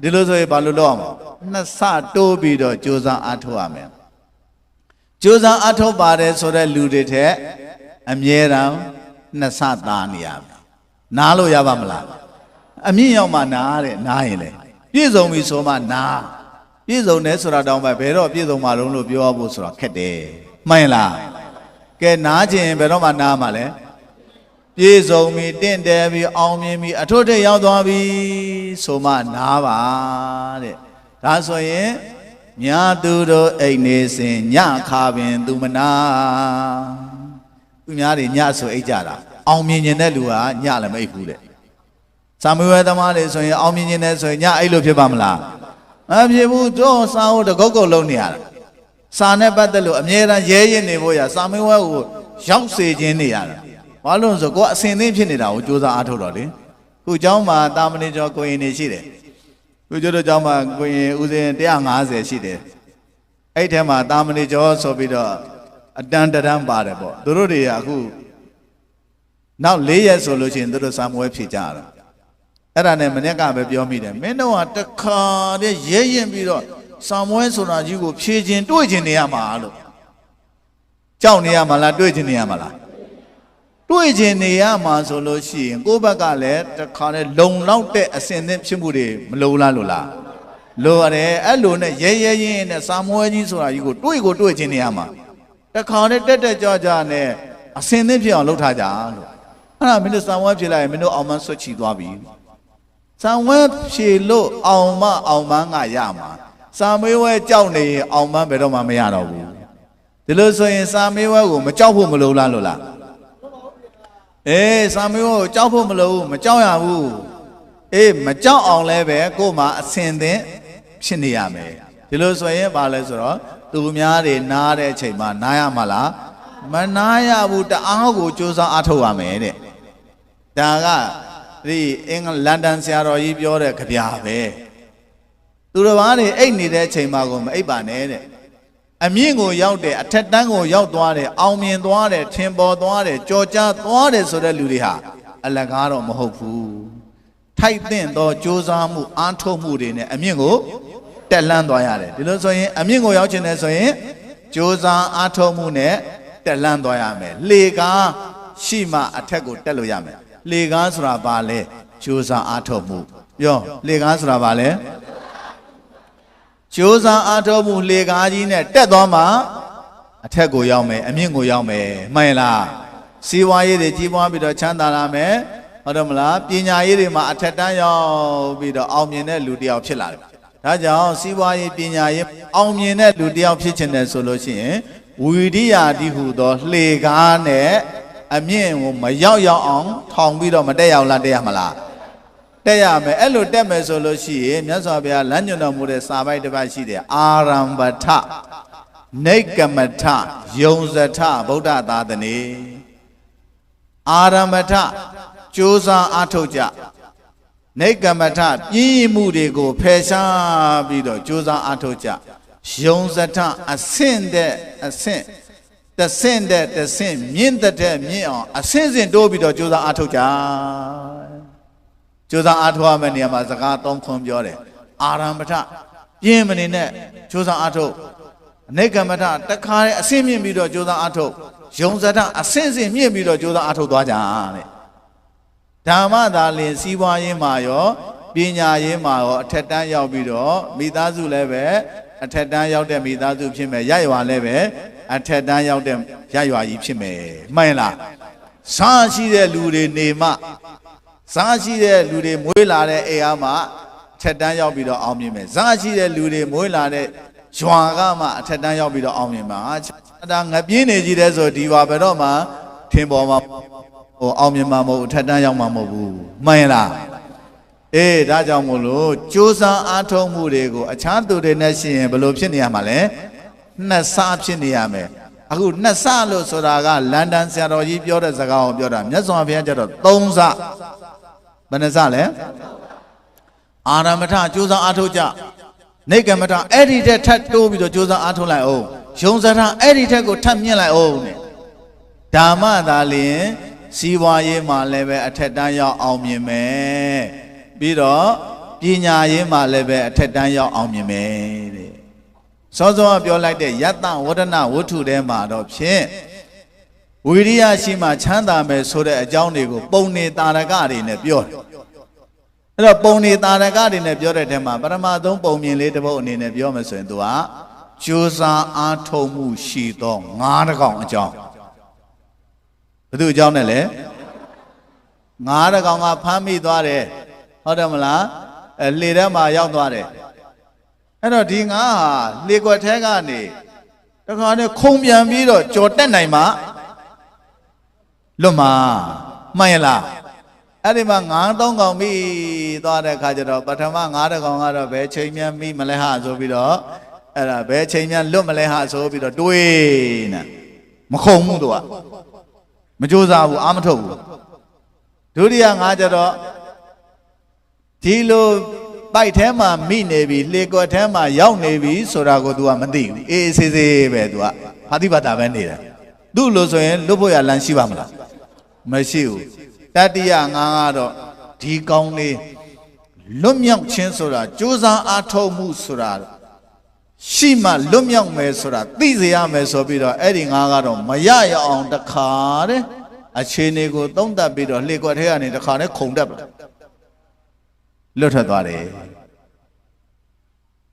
ဒီလိုဆိုရင်ဘာလို့လုပ်ရမှာနှစ်ဆတိုးပြီးတော့ကြိုးစားအားထုတ်ရမယ်ကြိုးစားအားထုတ်ပါတယ်ဆိုတဲ့လူတွေထက်အမြဲတမ်းနှစ်ဆသားနေရမယ်နားလို့ရပါမလားအမြင့်ရောက်မှနားတဲ့နားရင်လေပြည့်စုံပြီဆိုမှနားပြည့်စုံတယ်ဆိုတာတောင်းပဲဘယ်တော့ပြည့်စုံမှာလုံးလို့ပြောရဖို့ဆိုတာခက်တယ်မှန်လားကဲနားခြင်းဘယ်တော့မှနားမှာလဲပြည့်စုံပြီတင့်တယ်ပြီအောင်မြင်ပြီအထွတ်ထိပ်ရောက်သွားပြီဆိုမှနားပါတဲ့ဒါဆိုရင်မြာသူတို့အိတ်နေစဉ်ညခါပင်သူမနာသူများတွေညဆိုအိတ်ကြတာအောင်မြင်တဲ့လူကညလည်းမအိတ်ဘူးတဲ့စာမေးပွဲသမားတွေဆိုရင်အောင်မြင်နေဆိုရင်ညအိတ်လို့ဖြစ်ပါမလားမဖြစ်ဘူးတော့စာအုပ်တကုတ်ကုတ်လုံးနေရတာစာနဲ့ပတ်သက်လို့အမြဲတမ်းရဲရင်နေဖို့ရစာမေးပွဲကိုရောက်စေခြင်းနေရတာဘာလို့ဆိုကိုကအစင်သိဖြစ်နေတာကိုစူးစမ်းအားထုတ်တော့လေခုเจ้าမှာတာမဏေကျော်ကိုရင်နေရှိတယ်ခုကျတော့เจ้าမှာကိုရင်ဦးစင်150ရှိတယ်အဲ့ထဲမှာတာမဏေကျော်ဆိုပြီးတော့အတန်းတန်းပါတယ်ပေါ့သူတို့တွေကအခုနောက်4ရက်ဆိုလို့ရှိရင်သူတို့စာမေးပွဲဖြေကြတာအဲ့ဒါနဲ့မနေ့ကပဲပြောမိတယ်မင်းတို့ကတခါတည်းရဲရင်ပြီးတော့စာမေးပွဲဆိုတာကြီးကိုဖြေခြင်းတွေ့ခြင်းနေရမှာလို့ကြောက်နေရမှာလားတွေ့ခြင်းနေရမှာလားတွေ့ခြင်းနေရမှာဆိုလို့ရှိရင်ကိုယ့်ဘက်ကလည်းတခါတည်းလုံလောက်တဲ့အစင်သင့်ဖြစ်မှုတွေမလိုလားလို့လားလိုရတယ်အဲ့လိုနဲ့ရဲရင်နဲ့စာမေးပွဲကြီးဆိုတာကြီးကိုတွေ့ခြင်းနေရမှာတခါတည်းတက်ကြွနဲ့အစင်သင့်ဖြစ်အောင်လုပ်ထားကြလို့အဲ့ဒါမင်းတို့စာမေးပွဲဖြေလိုက်ရင်မင်းတို့အောင်မဆွတ်ချီသွားပြီစာမေးပွဲဖြေလို့အောင်မကရမှာ စာမေးပွဲကြောက်နေရင်အောင်ပန်းဘယ်တော့မှမရတော့ဘူးဒီလိုဆိုရင်စာမေးပွဲကိုမကြောက်ဖို့မလိုလားလို့လားစာမေးပွဲကိုကြောက်ဖို့မလိုဘူးမကြောက်ရဘူးမကြောက်အောင်လည်းပဲကို့မှာအစင်သင်ဖြစ်နေရမယ်ဒီလိုဆိုရင်ဘာလဲဆိုတော့သူများတွေနားတဲ့အချိန်မှာနားရမှာလားမနားရဘူးတအားကိုစူးစမ်းအားထုတ်ရမယ်တဲ့ဒါကဒီအင်္ဂလန်ဒန်ဆရာတော်ကြီးပြောတဲ့ကြပြပဲသူတော်ဘာတွေအိတ်နေတဲ့အချိန်မှာကိုမအိပ်ပါနဲ့တဲ့အမြင့်ကိုရောက်တယ်အထက်တန်းကိုရောက်သွားတယ်အောင်မြင်သွားတယ်ထင်ပေါ်သွားတယ်ကြော်ကြားသွားတယ်ဆိုတဲ့လူတွေဟာအလကားတော့မဟုတ်ဘူးထိုက်တဲ့သောစူးစမ်းမှုအားထုတ်မှုတွေနဲ့အမြင့်ကိုတက်လှမ်းသွားရတယ်ဒီလိုဆိုရင်အမြင့်ကိုရောက်ချင်တယ်ဆိုရင်စူးစမ်းအားထုတ်မှုနဲ့တက်လှမ်းသွားရမယ်လေကားရှိမှအထက်ကိုတက်လို့ရမယ်လေကားဆိုတာဘာလဲစူးစမ်းအားထုတ်မှုပြောလေကားဆိုတာဘာလဲစူးစမ်းအားထုတ်မှုလေကားကြီးနဲ့တက်သွားမှအထက်ကိုရောက်မယ်အမြင့်ကိုရောက်မယ်မှန်လားစီးပွားရေးတွေကြီးပွားပြီးတော့ချမ်းသာလာမယ်ဟုတ်တယ်မလားပညာရေးတွေမှာအထက်တန်းရောက်ပြီးတော့အောင်မြင်တဲ့လူတစ်ယောက်ဖြစ်လာတယ်ဒါကြောင့်စီးပွားရေးပညာရေးအောင်မြင်တဲ့လူတစ်ယောက်ဖြစ်ချင်တယ်ဆိုလို့ရှိရင်ဝီရိယတိဟုသောလှေကားနဲ့အမြင့်ကိုမရောက်အောင်ထောင်ပြီးတော့မတက်ရောက်လားတက်ရမလားတက်ရမယ်အဲ့လိုတက်မယ်ဆိုလို့ရှိရင်မြတ်စွာဘုရားလမ်းညွှန်တော်မူတဲ့စာပိုက်တစ်ပတ်ရှိတယ်အာရမ္ဗထနေကမထယုံဇထဗုဒ္ဓသာသနေအာရမ္ဗထကြိုးစားအားထုတ်ကြနေကမထပြင်းမှုတွေကိုဖယ်ရှားပြီးတော့ကြိုးစားအားထုတ်ကြယုံဇထအဆင့်တဲ့အဆင့်တဆင့်တဲ့တဆင့်မြင့်တဲ့မြင့်အောင်အဆင့်ဆင့်တိုးပြီးတော့ကြိုးစားအားထုတ်ကြကြိုးစားအားထုတ်ရမယ့်နေရာမှာစကားသုံးခွန်းပြောတယ်အာရမ္ဗထပြင်းမနေနဲ့ကြိုးစားအားထုတ်အနေကမထတခါတည်းအဆင့်မြင့်ပြီးတော့ကြိုးစားအားထုတ်ယုံဇထအဆင့်ဆင့်မြင့်ပြီးတော့ကြိုးစားအားထုတ်သွားကြတဲ့ဓမ္မသာလင်စီးပွားရေးမှာရောပညာရေးမှာရောအထက်တန်းရောက်ပြီးတော့မိသားစုလည်းပဲအထက်တန်းရောက်တဲ့မိသားစုဖြစ်မယ်ရရွာလည်းပဲအထက်တန်းရောက်တဲ့ရရွာကြီးဖြစ်မယ်မှန်လားစားရှိတဲ့လူတွေနေမှစားရှိတဲ့လူတွေမွေးလာတဲ့အိမ်အားမှာအထက်တန်းရောက်ပြီးတော့အောင်မြင်မယ်စားရှိတဲ့လူတွေမွေးလာတဲ့ရွာကမှအထက်တန်းရောက်ပြီးတော့အောင်မြင်မှာဒါငပြင်းနေကြီးတဲ့ဆိုဒီဘာဘယ်တော့မှထင်ပေါ်မှာအောင်မြင်မှာမဟုတ်အထက်တန်းရောက်မှာမဟုတ်ဘူးမှန်လားဒါကြောင့်မို့လို့ကြိုးစားအားထုတ်မှုတွေကိုအခြားသူတွေနဲ့ရှင်ရင်ဘယ်လိုဖြစ်နေရမှာလဲနှစ်ဆဖြစ်နေရမယ်အခုနှစ်ဆလို့ဆိုတာကလန်ဒန်ဆရာတော်ကြီးပြောတဲ့စကားကိုပြောတာမြတ်စွာဘုရားကျတော့သုံးဆဘယ်နှဆလဲအာရမထကြိုးစားအားထုတ်ကြနေကမထအဲ့ဒီတက်ထပ်တိုးပြီးတော့ကြိုးစားအားထုတ်လိုက်အောင်ယုံစထအဲ့ဒီတက်ကိုထပ်မြင့်လိုက်အောင်နဲ့ဓမ္မသာလျင်စီးပွားရေးမှာလည်းပဲအထက်တန်းရောက်အောင်မြင်မယ်ပြီးတော့ပညာရေးမှာလည်းပဲအထက်တန်းရောက်အောင်မြင်မယ်တဲ့စောစောကပြောလိုက်တဲ့ယတ္တဝဒနာဝတ္ထုထဲမှာတော့ဖြင့်ဝိရိယရှိမှချမ်းသာမယ်ဆိုတဲ့အကြောင်းတွေကိုပုံနေတာရကတွေနဲ့ပြောတယ်အဲ့တော့ပုံနေတာရကတွေနဲ့ပြောတဲ့ထဲမှာပထမဆုံးပုံမြင်လေးတစ်ပုဒ်အနေနဲ့ပြောမယ်ဆိုရင်သူကကြိုးစားအားထုတ်မှုရှိသောငါးတစ်ကောင်အကြောင်းဘယ်သူအကြောင်းနဲ့လဲငါးတစ်ကောင်ကဖမ်းမိသွားတယ်ဟုတ်တယ်မလားလှေထဲမှာရောက်သွားတယ်အဲ့တော့ဒီငါဟာလေကွက်ထဲကနေတခါနဲ့ခုံပြန်ပြီးတော့ကြော်တက်နိုင်မှလွတ်မှာမှန်ရလားအဲ့ဒီမှာငါးသုံးကောင်မိသွားတဲ့ခါကျတော့ပထမငါးတစ်ကောင်ကတော့ဘယ်ချိန်မှမိမလဲဟာဆိုပြီးတော့အဲ့ဒါဘယ်ချိန်မှလွတ်မလဲဟာဆိုပြီးတော့တွေးနေမခုံမှုတော့မကြိုးစားဘူးအာမထုတ်ဘူးဒုတိယငါကျတော့ဒီလိုပိုက်ထဲမှာမိနေပြီလှေကွက်ထဲမှာရောက်နေပြီဆိုတာကို तू ကမသိဘူးအေးဆေးဆေးပဲ तू ကဖာတိပါတာပဲနေတာသူ့လို့ဆိုရင်လွတ်ဖို့ရလမ်းရှိပါမလားမရှိဘူးတတိယငါကတော့ဒီကောင်းလေးလွတ်မြောက်ခြင်းဆိုတာကြိုးစားအားထုတ်မှုဆိုတာရှိမှလွတ်မြောက်မယ်ဆိုတာသိစေရမယ်ဆိုပြီးတော့အဲ့ဒီငါကတော့မရရအောင်တခါတဲ့အခြေအနေကိုသုံးသပ်ပြီးတော့လှေကွက်ထဲကနေတခါနဲ့ခုန်တက်လာလွတ်ထွက်သွားတယ်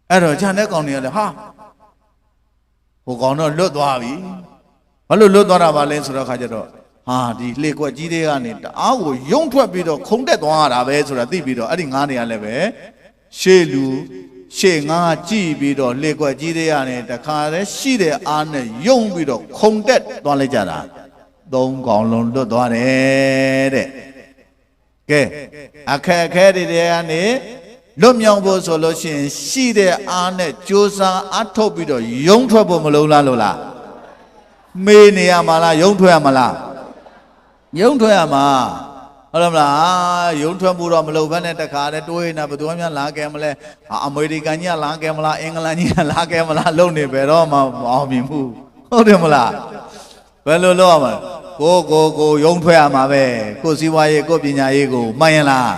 အဲ့တော့ခြံတဲ့ကောင်တွေကလည်းဟာဟိုကောင်တော့လွတ်သွားပြီဘာလို့လွတ်သွားတာပါလဲဆိုတော့ခါကျတော့ဟာဒီလှေကွက်ကြီးတွေကနေတအားကိုယုံထွက်ပြီးတော့ခုန်တက်သွားတာပဲဆိုတာသိပြီးတော့အဲ့ဒီငါးနေရလည်းပဲရှေ့လူ ရှေ့ငါကြည့်ပြီးတော့လေကွက်ကြီးတွေရတယ်တခါတည်းရှိတဲ့အားနဲ့ယုံပြီးတော့ခုံတက်သွားလိုက်ကြတာသုံးကောင်လုံးလွတ်သွားတယ်တဲ့ကဲအခက်အခဲတွေကနေလွတ်မြောက်ဖို့ဆိုလို့ရှိရင်ရှိတဲ့အားနဲ့ကြိုးစားအထုတ်ပြီးတော့ယုံထွက်ဖို့မလုံးလားလို့လားမေးနေရမှာလားယုံထွက်ရမှာလားယုံထွက်ရမှာဟုတ်လားမလားယုံထွက်မှုတော့မလုပ်ဘဲနဲ့တခါတည်းတွေးနေတာဘယ်သူမှလာခဲ့မလဲအမေရိကန်ကြီးကလာခဲ့မလားအင်္ဂလန်ကြီးကလာခဲ့မလားလုံနေပဲတော့မှမအောင်မြင်ဘူးဟုတ်တယ်မလားဘယ်လိုလုပ်ရမလဲကိုယုံထွက်ရမှာပဲကိုစီးပွားရေးကိုပညာရေးကိုမှန်ရင်လား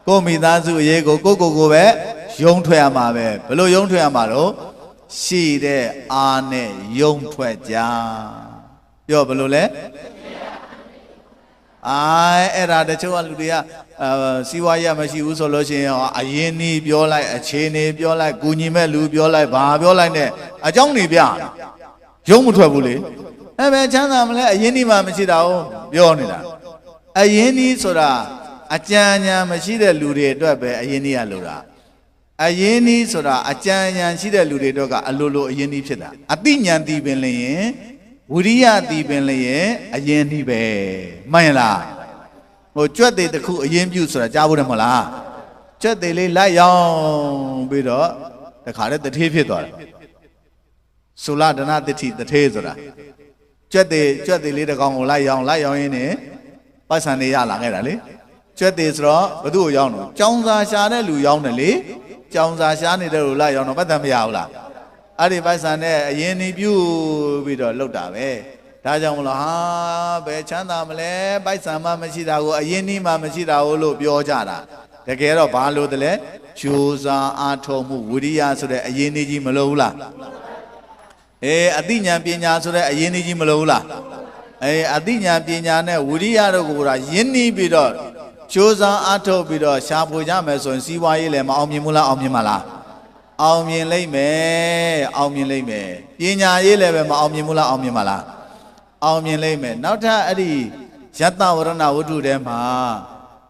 ကိုမိသားစုအရေးကိုပဲယုံထွက်ရမှာပဲဘယ်လိုယုံထွက်ရမှာတော့ရှိတဲ့အားနဲ့ယုံထွက်ကြပြောဘယ်လိုလဲအဲ့ဒါတချို့ကလူတွေကစီးပွားရေးမရှိဘူးဆိုလို့ရှိရင်အရင်နီးပြောလိုက်အခြေအနေပြောလိုက်ကူညီမဲ့လူပြောလိုက်ဘာပြောလိုက်နဲ့အကြောင်းနေပြယုံမထွက်ဘူးလေအဲ့ပဲချမ်းသာမလဲအရင်နီးမှမရှိတာဟုတ်ပြောနေတာအရင်နီးဆိုတာအကြံဉာဏ်မရှိတဲ့လူတွေအတွက်ပဲအရင်နီးရလို့တာအရင်နီးဆိုတာအကြံဉာဏ်ရှိတဲ့လူတွေအတွက်ကအလိုလိုအရင်နီးဖြစ်တာအသိဉာဏ်တည်ပင်လျင်ဝိရိယတည်ပင်လျင်အရင်နီးပဲမှန်လားဟိုကြွက်သေးတစ်ခုအရင်ပြုဆိုတာကြားဖို့တယ်မဟုတ်လားကြွက်သေးလေးလိုက်ရောင်းပြီးတော့တခါတည်းတထေးဖြစ်သွားတယ်သုလဒနာတတိတထေးဆိုတာကြွက်သေးလေးတစ်ကောင်ကိုလိုက်ရောင်းရင်းနဲ့ပတ်စံနေရလာခဲ့တာလေကြွက်သေးဆိုတော့ဘသူ့ကိုရောင်းတော့ကြောင်စာရှာတဲ့လူရောင်းတယ်လေကြောင်စာရှာနေတဲ့လူလိုက်ရောင်းတော့ပတ်သက်မရဘူးလားအဲ့ဒီပိုက်ဆံနဲ့အရင်နေပြုပြီးတော့လှုပ်တာပဲဒါကြောင့်မလို့ဟာဘယ်ချမ်းသာမလဲပိုက်ဆံမှမရှိတာကိုအရင်နီးမှမရှိတာကိုလို့ပြောကြတာတကယ်တော့ဘာလို့တလဲကြိုးစားအားထုတ်မှုဝိရိယဆိုတဲ့အရင်နေကြီးမလို့ဘူးလားအသိဉာဏ်ပညာဆိုတဲ့အရင်နေကြီးမလို့ဘူးလားအသိဉာဏ်ပညာနဲ့ဝိရိယတို့ကိုရင်းနှီးပြီးတော့ကြိုးစားအားထုတ်ပြီးတော့ရှာဖွေကြမယ်ဆိုရင်စီးပွားရေးလည်းမအောင်မြင်ဘူးလားအောင်မြင်မှာလားအောင်မြင်လိမ့်မယ်ပညာရေးလည်းပဲမအောင်မြင်ဘူးလားအောင်မြင်မှာလားအောင်မြင်လိမ့်မယ်နောက်ထပ်အဲ့ဒီယတ္တဝရဏဝတ္ထုထဲမှာ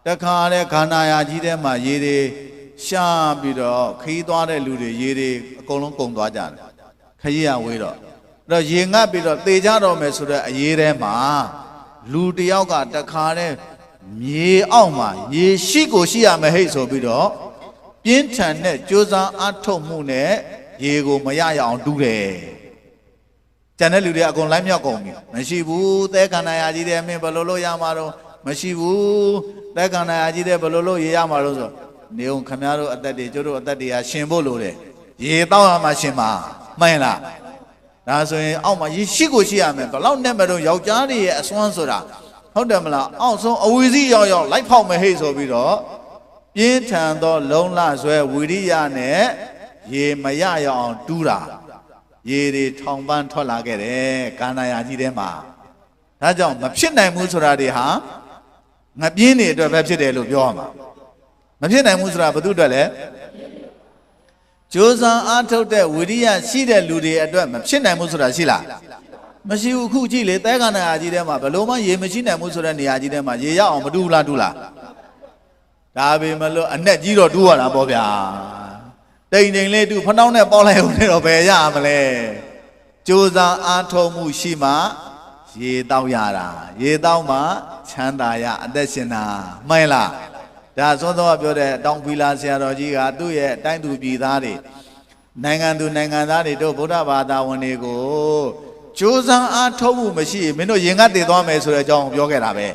တခါတဲ့ခန္ဓာယာကြီးထဲမှာရေတွေရှာပြီးတော့ခီးသွားတဲ့လူတွေရေတွေအကုန်လုံးကုန်သွားကြတယ်ခရီးရဝေးတော့အဲ့တော့ရေငတ်ပြီးတော့သေကြတော့မယ်ဆိုတဲ့အရေးထဲမှာလူတယောက်ကတခါတဲ့မြေအောက်မှာရေရှိကိုရှိရမယ်ဟိတ်ဆိုပြီးတော့ပြင်းထန်တဲ့ကြိုးစားအားထုတ်မှုနဲ့ရေကိုမရရအောင်တူးတယ်ကျန်တဲ့လူတွေအကုန်လိုက်မြောက်ကုန်ပြီမရှိဘူးသဲခန္ဓာယာကြီးတဲ့မင်းဘယ်လိုလုပ်ရမှာတော့မရှိဘူးသဲခန္ဓာယာကြီးတဲ့ဘယ်လိုလုပ်ရရမှာတော့ဆိုနေုံခမည်းတော်အသက်တွေကျတို့အသက်တွေကရှင်ဖို့လိုတယ်ရေတောက်ရမှာရှင်မှာမှန်လားဒါဆိုရင်အောက်မှာရေရှိကိုရှိရမယ်ဘယ်လောက်နဲ့မတော့ယောက်ျားတွေရဲ့အစွမ်းဆိုတာဟုတ်တယ်မလားအောက်ဆုံးအဝီစီရောက်လိုက်ဖောက်မယ်ဟိတ်ဆိုပြီးတော့ပြင်းထန်သောလုံလဆွဲဝိရိယနဲ့ရေမရရအောင်တူးတာရေတွေထောင်ပန်းထွက်လာခဲ့တယ်ကာဏာယာကြီးထဲမှာဒါကြောင့်မဖြစ်နိုင်ဘူးဆိုတာတွေဟာငပြင်းတွေအတွက်ပဲဖြစ်တယ်လို့ပြောရမှာမဖြစ်နိုင်ဘူးဆိုတာဘာလို့အတွက်လဲကြိုးစားအားထုတ်တဲ့ဝိရိယရှိတဲ့လူတွေအတွက်မဖြစ်နိုင်ဘူးဆိုတာရှိလားမရှိဘူးအခုကြည့်လေသဲကာဏာယာကြီးထဲမှာဘလို့မှရေမရှိနိုင်ဘူးဆိုတဲ့နေရာကြီးထဲမှာရေရအောင်မတူဘူးလားတူလားဒါပေမဲ့လို့အနဲ့ကြီးတော့တူရတာပေါ့ဗျာတိမ်တိမ်လေးတူဖနှောင်းနဲ့ပေါက်လိုက်ဦးနေတော့ဘယ်ရမလဲကြိုးစားအားထုတ်မှုရှိမှရေတောက်ရတာရေတောက်မှချမ်းသာရအသက်ရှင်တာမှန်လားဒါသောသောပြောတဲ့တောင်ပီလာဆရာတော်ကြီးကသူ့ရဲ့တိုင်းသူပြည်သားတွေနိုင်ငံသူနိုင်ငံသားတွေတို့ဗုဒ္ဓဘာသာဝင်တွေကိုကြိုးစားအားထုတ်မှုမရှိရင်မင်းတို့ရင်ကတည်သွားမယ်ဆိုတဲ့အကြောင်းပြောခဲ့တာပဲ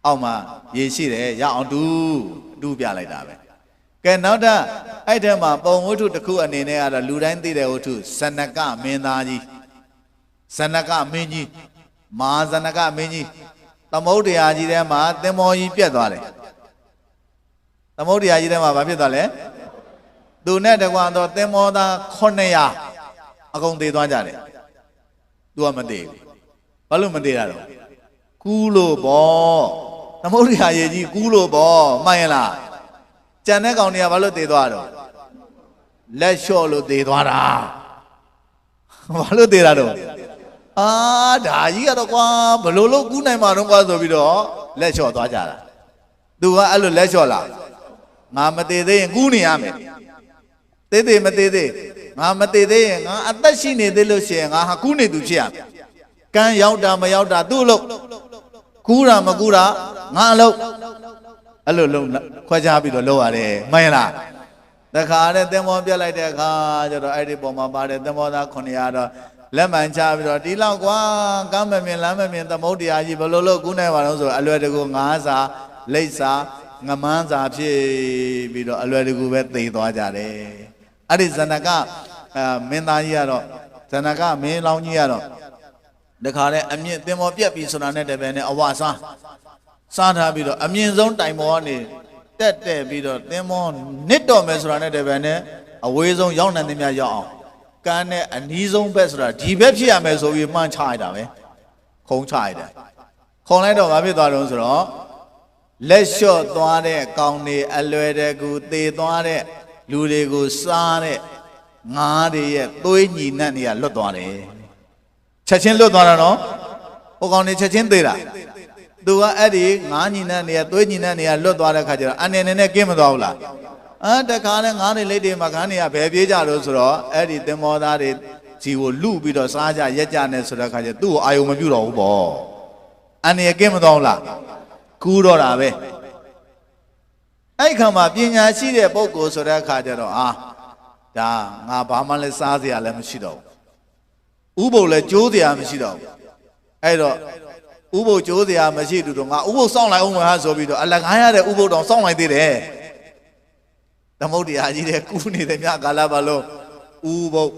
အောက်မှာရေရှိတယ်ရအောင်တူပြလိုက်တာပဲကဲနောက်တော့အဲ့ထဲမှာပုံဝတ္ထုတစ်ခုအနေနဲ့ကတော့လူတိုင်းသိတဲ့ဝတ္ထုဇနကမင်းသားကြီးဇနကမင်းကြီးမဟာဇနကမင်းကြီးသမုဒ္ဒရာကြီးထဲမှာသင်္ဘောကြီးပြတ်သွားတယ်သမုဒ္ဒရာကြီးထဲမှာဘာဖြစ်သွားလဲသူနဲ့တကွာတော့သင်္ဘောသား900အကုန်သေသွားကြတယ်သူကမသေဘူးဘာလို့မသေတာတော့ကူးလို့ပေါ့သမုဒ္ဒရာရေကြီးကူးလို့ပေါ့မှန်ရလားကြံတဲ့ကောင်တွေကဘာလို့သေသွားတော့လက်လျှော့လို့သေသွားတာဘာလို့သေတာတော့ဒါကြီးကတော့ကွာဘလို့လို့ကူးနိုင်မှာတော့ကွာဆိုပြီးတော့လက်လျှော့သွားကြတာသူကအဲ့လိုလက်လျှော့လာ ငါမသေးသေးရင်ကူးနေရမယ်သေးသေးမသေးသေးငါမသေးသေးရင်ငါအသက်ရှိနေသေးလို့ရှိရင်ငါဟာကူးနေသူဖြစ်ရမယ်ကံရောက်တာမရောက်တာသူ့အလုပ်ကူးတာမကူးတာငါအလုပ်အဲ့လိုလုံးခွဲခြားပြီးတော့လုပ်ရတယ်မှန်လားတခါနဲ့သင်္ဘောပြက်လိုက်တဲ့အခါကျတော့အဲ့ဒီပုံမှာပါတယ်သင်္ဘောသား900တော့လက်မှန်ချပြီးတော့ဒီလောက်ကွာကမ်းမမြင်လမ်းမမြင်သမုဒ္ဒရာကြီးဘလို့လို့ကူးနိုင်ပါတော့ဆိုအလွယ်တကူငါးစာလိပ်စာငမန်းစာဖြစ်ပြီးတော့အလွယ်တကူပဲသေသွားကြတယ်အဲ့ဒီဇနကမင်းသားကြီးကတော့ဇနကမင်းလောင်းကြီးကတော့တခါနဲ့အမြင့်သင်္ဘောပြက်ပြီးဆိုတာနဲ့တပည့်နဲ့အဝစားထားပြီးတော့အမြင့်ဆုံးတိုင်ပေါ်ကနေတက်ပြီးတော့သင်္ဘောနစ်တော်မယ်ဆိုတာနဲ့တပည့်နဲ့အဝေးဆုံးရောက်နိုင်သမျှရောက်အောင်ကန်းနဲ့အနီးဆုံးဘက်ဆိုတာဒီဘက်ဖြစ်ရမယ်ဆိုပြီးမှန်းချရတာပဲခုံချရတယ်ခုံလိုက်တော့ဘာဖြစ်သွားတော့ဆိုတော့လက်လျှော့သွားတဲ့ကောင်တွေအလွယ်တကူသေသွားတဲ့လူတွေကိုစားတဲ့ငါးတွေရဲ့သွေးညီနှံ့တွေကလွတ်သွားတယ်ချက်ချင်းလွတ်သွားတာနော်ဟိုကောင်တွေချက်ချင်းသေတာသူကအဲ့ဒီငါးညီနှံ့တွေကသွေးညီနှံ့တွေကလွတ်သွားတဲ့ခါကျတော့အနေနဲ့ကင်းမသွားဘူးလားတခါနဲ့ငါးတွေလိတ်တွေမှာခန်းတွေကဘယ်ပြေးကြလို့ဆိုတော့အဲ့ဒီသင်္ဘောသားတွေကြီးကိုလူပြီးတော့စားကြရက်ကြနဲ့ဆိုတဲ့ခါကျသူ့ကိုအာယုံမပြုတော့ဘူးပေါ့အနေကင်းမသွားဘူးလားကူးတော့တာပဲအဲ့ခါမှာပညာရှိတဲ့ပုဂ္ဂိုလ်ဆိုတဲ့အခါကျတော့ဒါငါဘာမှလည်းစားစရာလည်းမရှိတော့ဘူးဥပုပ်လည်းကျိုးစရာမရှိတော့ဘူးအဲ့တော့ဥပုပ်ကျိုးစရာမရှိတူတော့ငါဥပုပ်စောင့်လိုက်အောင်မဟာဆိုပြီးတော့အလကားရတဲ့ဥပုပ်တော်စောင့်လိုက်သေးတယ်သမုဒ္ဒရာကြီးတဲ့ကူးနေတဲ့မြတ်ကာလဘာလို့ဥပုပ်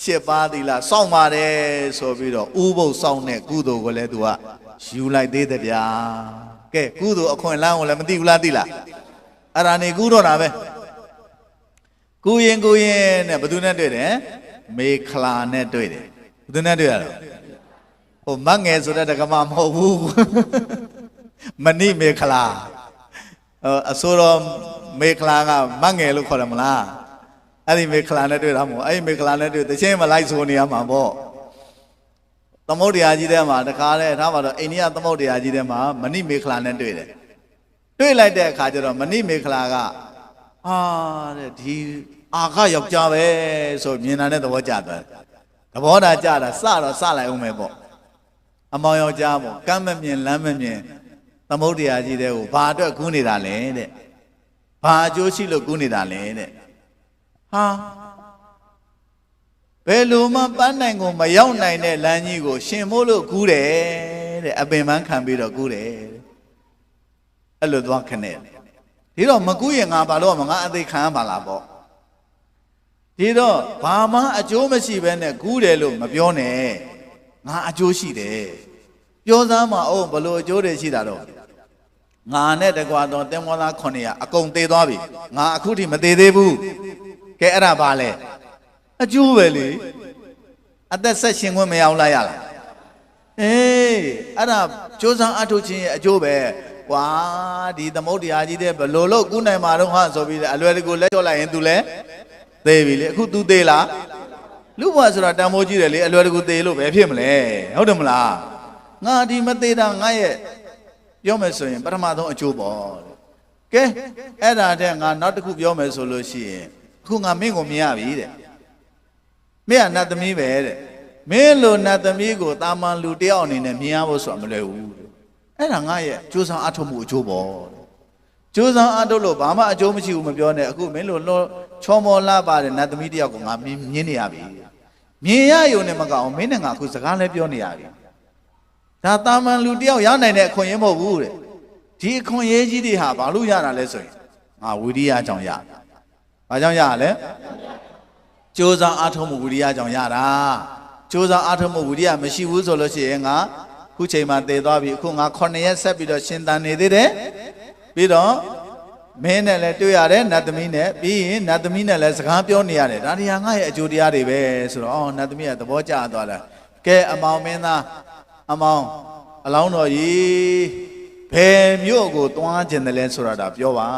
8ပါးသီလစောင့်ပါတယ်ဆိုပြီးတော့ဥပုပ်စောင့်တဲ့ကုသိုလ်ကိုလည်းသူကယူလိုက်သေးတယ်ဗျာကဲကုသိုလ်အခွင့်အလမ်းကိုလည်းမသိဘူးလားသိလားအဲ့ဒါနေကူးတော့တာပဲကူးရင်နဲ့ဘယ်သူနဲ့တွေ့တယ်မေခလာနဲ့တွေ့တယ်ဘယ်သူနဲ့တွေ့ရတော့ဟိုမငယ်ဆိုတဲ့တက္ကမမဟုတ်ဘူးမဏိမေခလာအစိုးရမေခလာကမငယ်လို့ခေါ်တယ်မလားအဲ့ဒီမေခလာနဲ့တွေ့တာမဟုတ်အဲ့ဒီမေခလာနဲ့တွေ့တချင်းမလိုက်ဆိုနေရမှာပေါ့သမုဒ္ဒရာကြီးထဲမှာတခါလဲထားပါတော့အိန္ဒိယသမုဒ္ဒရာကြီးထဲမှာမဏိမေခလာနဲ့တွေ့တယ်တွေ့လိုက်တဲ့အခါကျတော့မဏိမေခလာကတဲ့ဒီအာခယောက်ျားပဲဆိုမြင်တာနဲ့သဘောကျသွားတယ်သဘောတာကျတာစလိုက်အောင်မယ်ပေါ့အမောင်ယောက်ျားပေါ့ကမ်းမမြင်လမ်းမမြင်သမုဒ္ဒရာကြီးတဲ့ကိုဘာအတွက်ကူးနေတာလဲတဲ့ဘာအကျိုးရှိလို့ကူးနေတာလဲတဲ့ဘယ်လိုမှပန်းနိုင်ကိုမရောက်နိုင်တဲ့လမ်းကြီးကိုရှင်မို့လို့ကူးတယ်တဲ့အပင်ပန်းခံပြီးတော့ကူးတယ်အဲ့လိုသွားခနဲ့ဒီတော့မကူးရင်ငါဘာလို့ငါအသေးခံရပါလားပေါ့ဒီတော့ဘာမှအကျိုးမရှိဘဲနဲ့ကူးတယ်လို့မပြောနဲ့ငါအကျိုးရှိတယ်ပြောစမ်းမအောင်ဘလို့အကျိုးတွေရှိတာတော့ငါနဲ့တကွာတော့တင်မောသား900အကုန်သေးသွားပြီငါအခုထိမသေးသေးဘူးကဲအဲ့ဒါဘာလဲအကျိုးပဲလေအသက်ဆက်ရှင်ခွင့်မရအောင်လားရလားအဲ့ဒါကြိုးစားအထုတ်ခြင်းရဲ့အကျိုးပဲကွာဒီသမုဒ္ဒရာကြီးတဲ့ဘလို့လို့ကူးနိုင်မှာတော့ဟာဆိုပြီးအလွယ်တကူလက်ချော့လိုက်ရင် तू လဲသေးပြီလေအခု तू သေးလားလူဘွားဆိုတာတန်ဖိုးကြီးတယ်လေအလွယ်တကူသေးလို့ပဲဖြစ်မလဲဟုတ်တယ်မလားငါဒီမသေးတာငါရဲ့ပြောမယ်ဆိုရင်ပထမဆုံးအကျိုးပေါ့ကဲအဲ့ဒါတဲ့ငါနောက်တစ်ခုပြောမယ်ဆိုလို့ရှိရင်အခုငါမင်းကိုမြင်ရပြီတဲ့မင်းကနတ်သမီးပဲတဲ့မင်းလိုနတ်သမီးကိုတာမန်လူတယောက်အနေနဲ့မြင်ရဖို့ဆိုတာမလွယ်ဘူးအဲ့ဒါငါရဲ့ကြိုးစားအထောက်မှုအကျိုးပေါ့ကြိုးစားအထုတ်လို့ဘာမှအကျိုးမရှိဘူးမပြောနဲ့အခုမင်းလိုချောမောလာပါတဲ့နတ်သမီးတယောက်ကိုငါမြင်နေရပြီမြင်ရယုံနဲ့မကောင်းမင်းနဲ့ငါအခုစကားလည်းပြောနေရပြီဒါတာမန်လူတယောက်ရနိုင်တဲ့အခွင့်အရေးမဟုတ်ဘူးတဲ့ဒီအခွင့်အရေးကြီးတွေဟာဘာလို့ရတာလဲဆိုရင်ငါဝိရိယကြောင့်ရဘာကြောင့်ရလဲကြိုးစားအားထုတ်မှုဝိရိယကြောင့်ရတာကြိုးစားအားထုတ်မှုဝိရိယမရှိဘူးဆိုလို့ရှိရင်ငါခုချိန်မှာတည်သွားပြီအခုငါ9ရက်ဆက်ပြီးတော့ရှင်သန်နေသေးတယ်ပြီးတော့မင်းနဲ့လည်းတွေ့ရတယ်နတ်သမီးနဲ့ပြီးရင်နတ်သမီးနဲ့လည်းစကားပြောနေရတယ်ဒါတွေကငါရဲ့အကျိုးတရားတွေပဲဆိုတော့နတ်သမီးကသဘောကျသွားတာကဲအမောင်မင်းသားအမောင်အလောင်းတော်ကြီးဘယ်မြို့ကိုသွားကျင်တယ်လဲဆိုတာဒါပြောပါ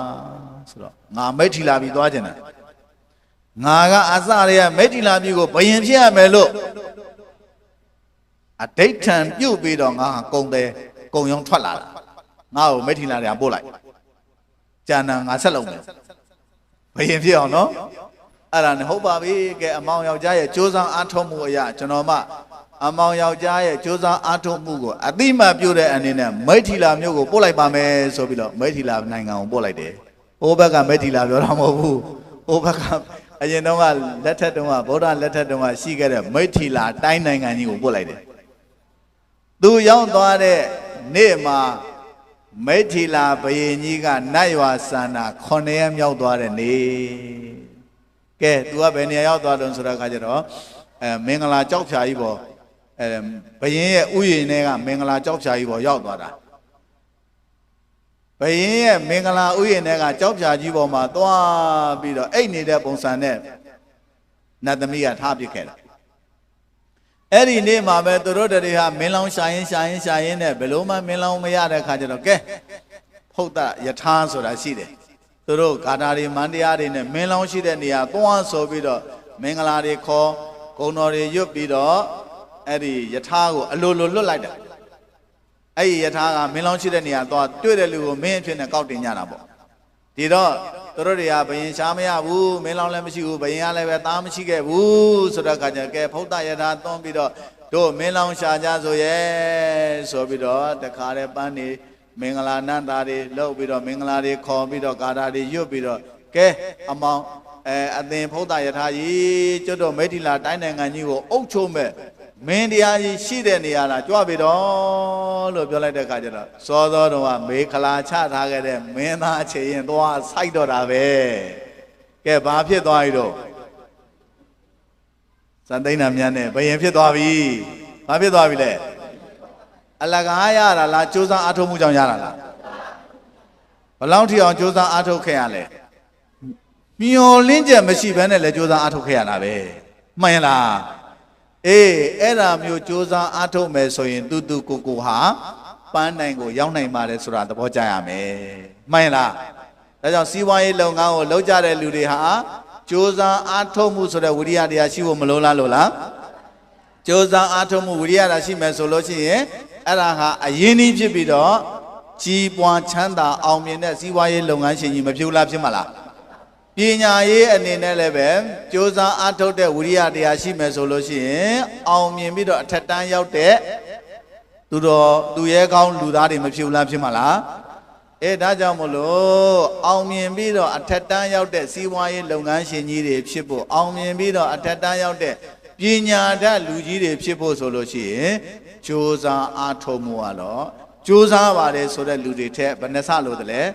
ဆိုတော့ငါမိတ်ထီလာပြီးသွားကျင်တယ်ငါကအစတွေကမိတ်ထီလာပြီးကိုဘယင်ဖြစ်ရမယ်လို့အဋိဋ္ဌံပြုတ်ပြီးတော့ငါကုံတယ်ကုံရုံထွက်လာတာငါ့ကိုမိတ်ထီလာတွေကပို့လိုက် Jana Nasalom. Paying no? Alan Hobavi, get among your jaya, Josa Atomuya, Janoma, among your jaya, Josa Atomugo, Adima Buda and in a Metila Mugo, Polai Bame, so below, Metila Nanga, Polai Day. Obaga Metila, Ramu, Obaga, you know, letter to my Boda, letter to my cigarette, Metila, dining and you, Polai Day. Do young daughter, Nema. Metila Bayiniga Naiwa Sana, Koneam Yaudware Ne. Get to a Benia Yaudwadon Surakajero, Mengala Chopchaibo, Baye Uyinega, Mengala Chopchaibo Yaudwara. Baye Mengala Uyinega, Chopchajibo Matua Bido, Aini de Bonsane, Natamia Tabicat. Every name of the Rotary have Melon Shine, Beloma, Melon Mayada Kajaroke. Hota, Yatan, so I see it. Turo, Kadari, Mandia in a Melon sheet and the Aquan so bido, Mengalari call, Gonori Yubido, Eddie Yatago, a lulu like that. Ay Yataga, Melon sheet and the thought, do the little mention a cout in Yanabo. Dido. Toria, Bayin Shamia, woo, Melon Lemshu, Bayala, Tamshike, woo, Sudakaja, Potayata, Tombido, do Melon Shajazo, yes, so bido, the Kare Bani, Mingala Nandari, Low bido, Mingalari, Combido, Gadari, Yubido, Ke, among a then Potayata, Jodo, Medila, Dining and you, Ochome, Mendia, Shideniana, Joabido, Lobola de Kajara, Sodo, make a la chat, Mena, Chay, and Doa, Saido Ave. Get Bapi Doido Sunday Namiane, Bayapi Dovi, Bapi Dovile Alagaya, La Josa Atomujan Yara. Allow on Josa Ato Kayale. Mio Linja, Messi Benele, Josa Ato Kayana. Mayla. Era Mu Josa Ato Mesoin, Dudu Kukuha, Panango, Yana Mare Sura, the Bojame. Mayla. That's how CY Longa, Loja Ludiha, Josa Ato Musura, Udia, the Ashivo Malola Lola. Josa Ato Muria, Ashi Mesolochi, Araha, a Yeni Jibido, G1 Chanda, Almina, CY Longa, Mapula Jimala. Pinya ye and in 11, Josa Ato de Uria de Ashime Soloshi, Almido Tatan out there, to do ye count Ludari Mapula Jimala. Edajamolo, Almido a Tatan out there, CY Longa Shini, Chipo, Almido a Tatan out there, Pinya da Luji, Chipo Soloshi, Josa Ato Mualo, Josa Vade so that Ludite, Vanessa Lodele.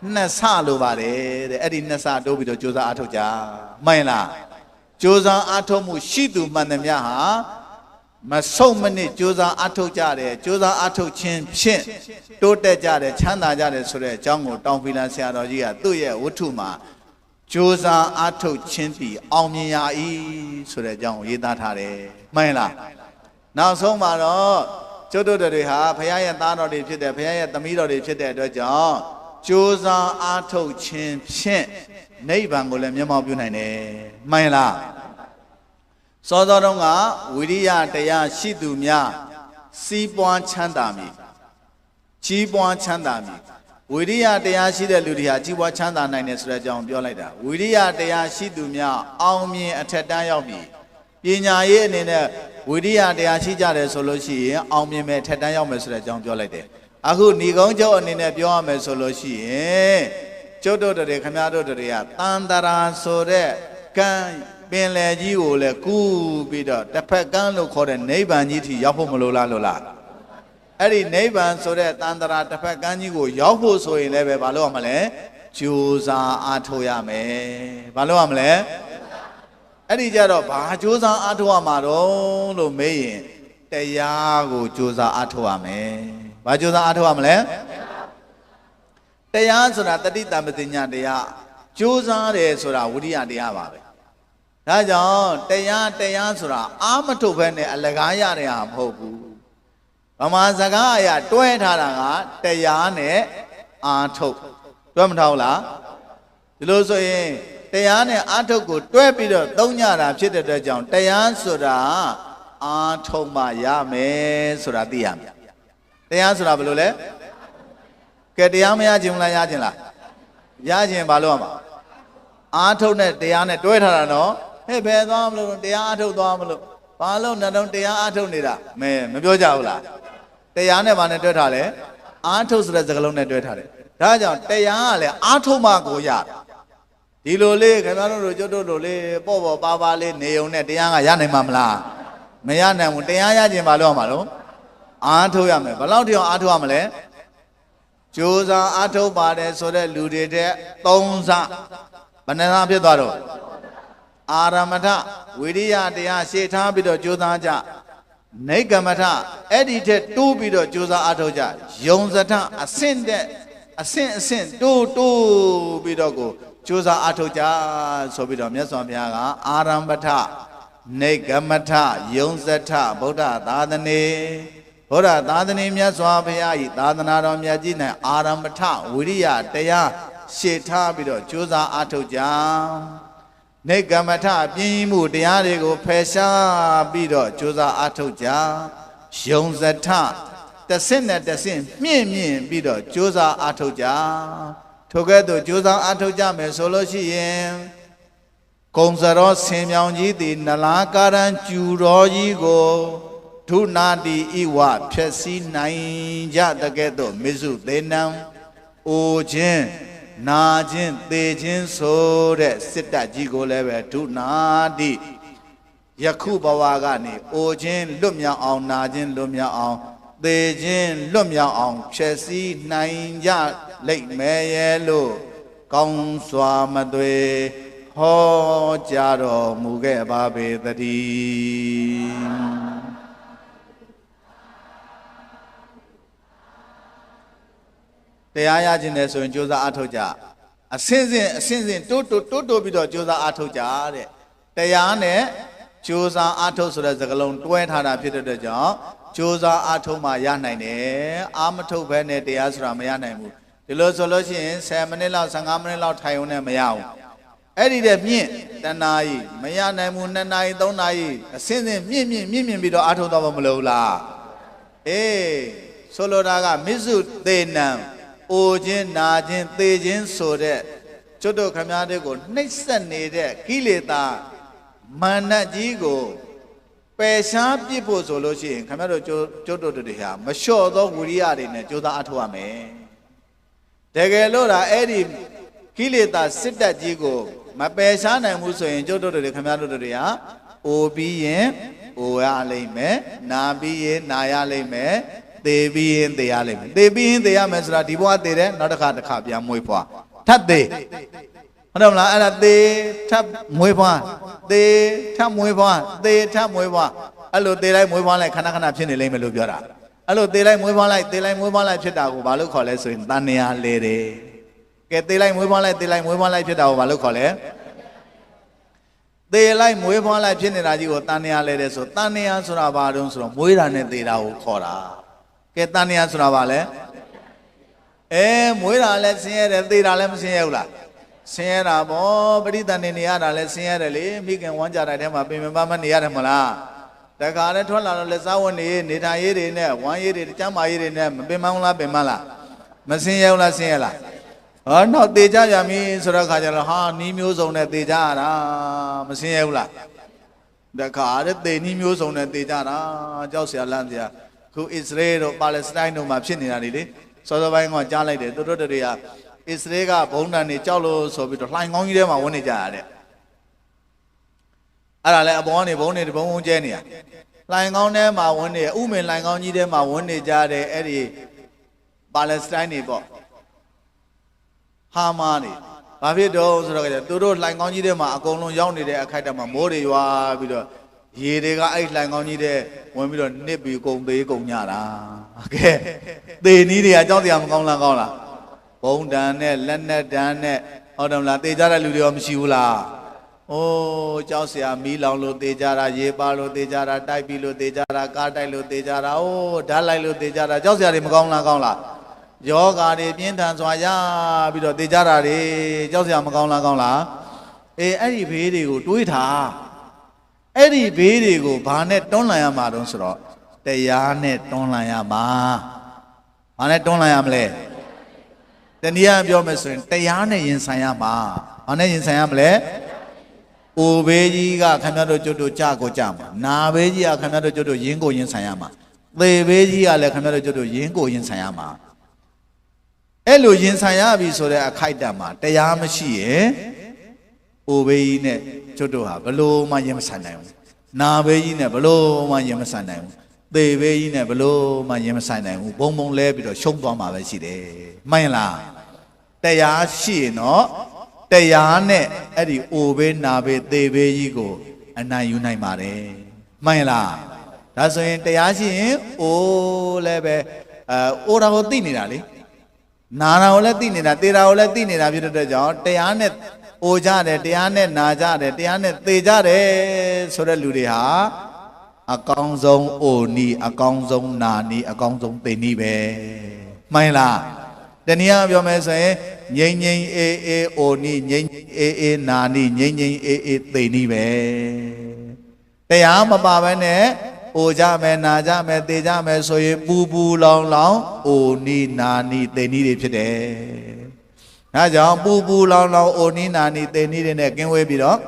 Nasalo vare, the Eddie Nasa Dobido Josa Atoja, Maina Josa Atomu Shidu Manamiaha, so many Josa Atojare, Josa Ato Chin Chin, Tote Jare, Chanda Jare Sore, Jango, Donfila Siarogia, Duye, Utuma, Josa Ato Chinpi, Almia E, Sore Jango, Yidatare, Maina. Now so maro, Jodo de Reha, Paya Dano de Pit, Paya Tamido de Pit, the John. Josa Ato Chin Chin, Neighbangolem Yamabunane, Maila Sodonga, Widia Dea Shidumia, Sibuan Chandami, Chibuan Chandami, Widia Dea Shida Ludia, Jiwa Chanda Nines Rajan Biolada, Widia Dea Shidumia, Almi Atadayomi, Pina Yen in a Widia Dea Shija Soloshi, Almi Tadayomas Rajan Biolade. Aku Nigonjo and in a Biome Soloshi, Jodo de Camado de Ria, Tandara Sore, Can Benle Giole, Ku Bido, the Pagano called a neighbor Niti Yapomolola Lola. Eddie neighbor so that Tandara, the Paganigo, Yapo so in Leve Balomale, Josa Atoyame, Balomale, Eddie Jado, Josa Atoamaro, no May, the Yago Josa Atoame. Bajosa Atoamle? The answer at the Ditabatina dea, Josa de Sura, Wudia diava. Rajon, the answer, Amatopene, Alagaya de Amhoku. Amazagaya, Toetaraga, Tayane, Anto. Domtaula. The Loso in Tayane Antoku, Twepido, Donya, Chita de John, Tayan Sura, Antoma Yame, Suradiam. The answer of Lule Kadiamia Jimla Yajila ရခြင်းဘာလို့ရမှာအားထုတ်နဲ့တရားနဲ့တွဲထားတာနော်ဟဲ့ဘယ်သွားမလို့တရားအားထုတ်သွားမလို့ဘာလို့နှလုံးတရားအားထုတ်နေတာမပြောကြဘူးလားတရားနဲ့ဘာနဲ့တွဲထားလဲအားထုတ်ဆိုတဲ့စကားလုံးနဲ့တွဲထားတယ်ဒါကြောင့်တရားကလည်းအားထုတ်မှကိုရဒီလိုလေးခင်ဗျားတို့ကျွတ်တို့လိုလေးပေါ့ပေါ့ပါပါလေးနေုံနဲ့တရားကရနိုင်မှာမလားမရနိုင်ဘူးတရားရခြင်းဘာလို့ရမှာလို့အားထုတ်ရမယ်ဘယ်လောက်ထိအောင်အားထုတ်ရမလဲကြိုးစားအားထုတ်ပါတယ်ဆိုတဲ့လူတွေတဲ့3စဘယ်နှစဖြစ်သွားတော့အာရမထဝိရိယတရားရှေ့ထားပြီးတော့ကြိုးစားကြနိဂမထအဲ့ဒီထက်တိုးပြီးတော့ကြိုးစားအားထုတ်ကြယုံစထအဆင့်တိုးပြီးတော့ကိုကြိုးစားအားထုတ်ကြဆိုပြီးတော့မြတ်စွာဘုရားကအာရမထနိဂမထယုံစထဗုဒ္ဓသာသနေဘုရားသာသနေမြတ်စွာဘုရားဤသာသနာတော်မြတ်ကြီး၌အာရမထဝိရိယတရားရှေ့ထားပြီးတော့ကြိုးစားအားထုတ်ကြနေကမ္မထပြင်းမှုတရားတွေကိုဖယ်ရှားပြီးတော့ကြိုးစားအားထုတ်ကြယုံစထတဆင့်နဲ့တဆင့်မြင့်ပြီးတော့ကြိုးစားအားထုတ်ကြထိုကဲ့သို့ကြိုးစားအားထုတ်ကြမယ်ဆိုလို့ရှိရင်ကုံစရောဆင်မြောင်ကြီးသည်နလားကာရံကျူတော်ကြီးကိုဒုနာတိဤဝဖြည့်စည်းနိုင်ကြတကဲ့သို့မေစုသေနံအိုခြင်းနာခြင်းသေခြင်းဆိုတဲ့စစ်တပ်ကြီးကိုလည်းပဲဒုနာတိယခုဘဝကနေအိုခြင်းလွတ်မြောက်အောင်နာခြင်းလွတ်မြောက်အောင်သေခြင်းလွတ်မြောက်အောင်ဖြည့်စည်းနိုင်ကြလိမ့်မယ်ရဲ့လို့ကောင်းစွာမသွေဟောကြားတော်မူခဲ့ပါပေသတည်းတရားရခြင်းနဲ့ဆိုရင်ကြိုးစားအားထုတ်ကြအစင်းစင်တိုးပြီးတော့ကြိုးစားအားထုတ်ကြတဲ့တရားနဲ့ကြိုးစားအားထုတ်ဆိုတဲ့စကားလုံးတွဲထားတာဖြစ်တဲ့အတွက်ကြောင့်ကြိုးစားအားထုတ်မှရနိုင်တယ်အားမထုတ်ဘဲနဲ့တရားဆိုတာမရနိုင်ဘူးဒီလိုဆိုလို့ရှိရင်10မိနစ်လောက်15မိနစ်လောက်ထိုင်ုံနဲ့မရဘူးအဲ့ဒီတဲ့မြင့်တနာရီမရနိုင်ဘူး2နာရီ3နာရီအစင်းစင်မြင့်ပြီးတော့အားထုတ်တော့မလို့လားအေးဆိုလိုတာကမစ္စုသေနံအိုခြင်းနာခြင်းသေခြင်းဆိုတဲ့ကျွတ်တို့ခမည်းတော်ကိုနှိပ်စက်နေတဲ့ကိလေသာမာနကြီးကိုပယ်ရှားပြစ်ဖို့ဆိုလို့ရှိရင်ခမည်းတော်ကျွတ်တို့တွေဟာမလျှော့သောဝိရိယတွေနဲ့ကြိုးစားအထောက်ရမယ်တကယ်လို့ဒါအဲ့ဒီကိလေသာစစ်တပ်ကြီးကိုမပယ်ရှားနိုင်ဘူးဆိုရင်ကျွတ်တို့တွေခမည်းတော်တွေဟာအိုပြီးရင်အိုရလိမ့်မယ်နာပြီးရင်နာရလိမ့်မယ်သေပြီးရင်သေရလိမ့်မယ်သေပြီးရင်သေရမယ်ဆိုတာဒီဘဝသေတယ်နောက်တစ်ခါပြန်မွေးဖွားထပ်သေဟုတ်တယ်မလားအဲ့ဒါသေထပ်မွေးဖွားသေထပ်မွေးဖွားသေထပ်မွေးဖွားအဲ့လိုသေလိုက်မွေးဖွားလိုက်ခဏဖြစ်နေလိမ့်မယ်လို့ပြောတာအဲ့လိုသေလိုက်မွေးဖွားလိုက်သေလိုက်မွေးဖွားလိုက်ဖြစ်တာကိုဘာလို့ခေါ်လဲဆိုရင်တဏှာလေတယ်ကဲသေလိုက်မွေးဖွားလိုက်ဖြစ်တာကိုဘာလို့ခေါ်လဲသေလိုက်မွေးဖွားလိုက်ဖြစ်နေတာကြီးကိုတဏှာလေတယ်ဆိုတဏှာဆိုတာဘာတုံးဆိုတော့မွေးတာနဲ့သေတာကိုခေါ်တာကဲတဏှာဆိုတာဘာလဲမွေးတာလည်းဆင်းရဲတယ်သေတာလည်းမဆင်းရဲဘူးလားဆင်းရဲတာပေါ့ပရိသတ်နေရတာလည်းဆင်းရဲတယ်လေမိခင်ဝမ်းကြတဲ့ထဲမှာပင်ပန်းမနေရတယ်မလားတခါလည်းထွက်လာတော့လက်စားဝတ်နေထိုင်ရေးတွေနဲ့ဝမ်းရေးတွေကျမ်းမာရေးတွေနဲ့မပင်ပန်းလားပင်ပန်းလားမဆင်းရဲဘူးလားဆင်းရဲလားဟောနောက်သေကြပြန်ပြီဆိုတော့ခါကျတော့ဟာနီးမျိုးစုံနဲ့သေကြရတာမဆင်းရဲဘူးလားတခါလည်းသေနီးမျိုးစုံနဲ့သေကြတာကြောက်စရာလန့်စရာခုအစ္စရေးတို့ပါလက်စတိုင်းတို့မှာဖြစ်နေတာလေစောစောပိုင်းကကြားလိုက်တယ်သူတို့တွေက အစ္စရေးကဘုံတန်တွေကြောက်လို့ဆိုပြီးတော့လှိုင်ကောင်းကြီးထဲမှာဝင်နေကြရတဲ့အဲ့ဒါလည်းအပေါ်ကနေဘုံတွေဘုံကျဲနေရလှိုင်ကောင်းထဲမှာဝင်နေဥမင်လှိုင်ကောင်းကြီးထဲမှာဝင်နေကြတဲ့အဲ့ဒီပါလက်စတိုင်းတွေပေါ့ဟာမာတွေဘာဖြစ်တော့ဆိုတော့သူတို့လှိုင်ကောင်းကြီးထဲမှာအကုန်လုံးရောက်နေတဲ့အခိုက်အတန့်မှာမိုးတွေရွာပြီးတော့ရေတွေကအဲ့လှိုင်ကောင်းကြီးထဲဝင်ပြီးတော့နစ်ပြီးကုန်သေးကုန်ကြတာကဲသေနီးတွေကကြောက်တရားမကောင်းလားကောင်းလားဘုံတန်နဲ့လက်နဲ့တန်နဲ့ဟုတ်တယ်မလားသေကြတဲ့လူတွေရောမရှိဘူးလားအိုးကြောက်စရာမီးလောင်လို့သေကြတာရေပါလို့သေကြတာတိုက်ပြီးလို့သေကြတာကားတိုက်လို့သေကြတာအိုးဓာတ်လိုက်လို့သေကြတာကြောက်စရာတွေမကောင်းလားကောင်းလားယောဂါတွေပြင်းထန်စွာရပြီးတော့သေကြတာတွေကြောက်စရာမကောင်းလားကောင်းလားအဲ့ဒီဘေးတွေကိုတွေးထားအဲ့ဒီဘေးတွေကိုဘာနဲ့တွန်းလှန်ရမှာတုံးဆိုတော့တရားနဲ့တွန်းလှန်ရမှာဘာနဲ့တွန်းလှန်ရမလဲတ တနည်းအားပြောမယ်ဆိုရင်တရားနဲ့ရင်ဆိုင်ရမှာဘာနဲ့ရင်ဆိုင်ရမလဲအိုဘေးကြီးကခင်ဗျားတို့ကျွတ်တို့ကြကိုကြမှာနာဘေးကြီးကခင်ဗျားတို့ကျွတ်တို့ယင်းကိုရင်ဆိုင်ရမှာသေဘေးကြီးကလည်းခင်ဗျားတို့ကျွတ်တို့ယင်းကိုရင်ဆိုင်ရမှာအဲ့လိုရင်ဆိုင်ရပြီဆိုတဲ့အခိုက်အတန့်မှာတရားမရှိရင်အိုဘေးကြီးနဲ့ကျွတ်တို့ဟာဘလို့မှရင်မဆိုင်နိုင်ဘူးနာဘေးကြီးနဲ့ဘလို့မှရင်မဆိုင်နိုင်ဘူးသေဘေးကြီးနဲ့ဘလို့မှရင်မဆိုင်နိုင်ဘူးဘုံဘုံလဲပြီးတော့ရှုံးသွားမှာပဲရှိတယ်မှန်လားတရားရှိရင်တော့တရားနဲ့အဲ့ဒီအိုဘေးနာဘေးသေဘေးကြီးကိုအနိုင်ယူနိုင်ပါတယ်မှန်လားဒါဆိုရင်တရားရှိရင်အိုးလည်းပဲအိုးတာကိုသိနေတာလေနာတာကိုလည်းသိနေတာသေတာကိုလည်းသိနေတာဖြစ်တဲ့အတွက်ကြောင့်တရားနဲ့အိုကြတယ်တရားနဲ့နာကြတယ်တရားနဲ့သေကြတယ်ဆိုတဲ့လူတွေဟာအကောင်းဆုံးအိုနီးအကောင်းဆုံးနာနီးအကောင်းဆုံးသေနီးပဲမှန်လားတနည်းအားပြောမယ်ဆိုရင်ငိမ့်ငိမ့်အေးအေးအိုနီးငိမ့်အေးအေးနာနီးငိမ့်ငိမ့်အေးအေးသေနီးပဲတရားမပါဘဲနဲ့အိုကြမယ်နာကြမယ်သေကြမယ်ဆိုရင်ပူပူလောင်လောင်အိုနီးနာနီးသေနီးတွေဖြစ်တယ်။ဒါကြောင့်ပူပူလောင်လောင်အိုနီးနာနီးသေနီးတွေနဲ့ကင်းဝေးပြီးတော့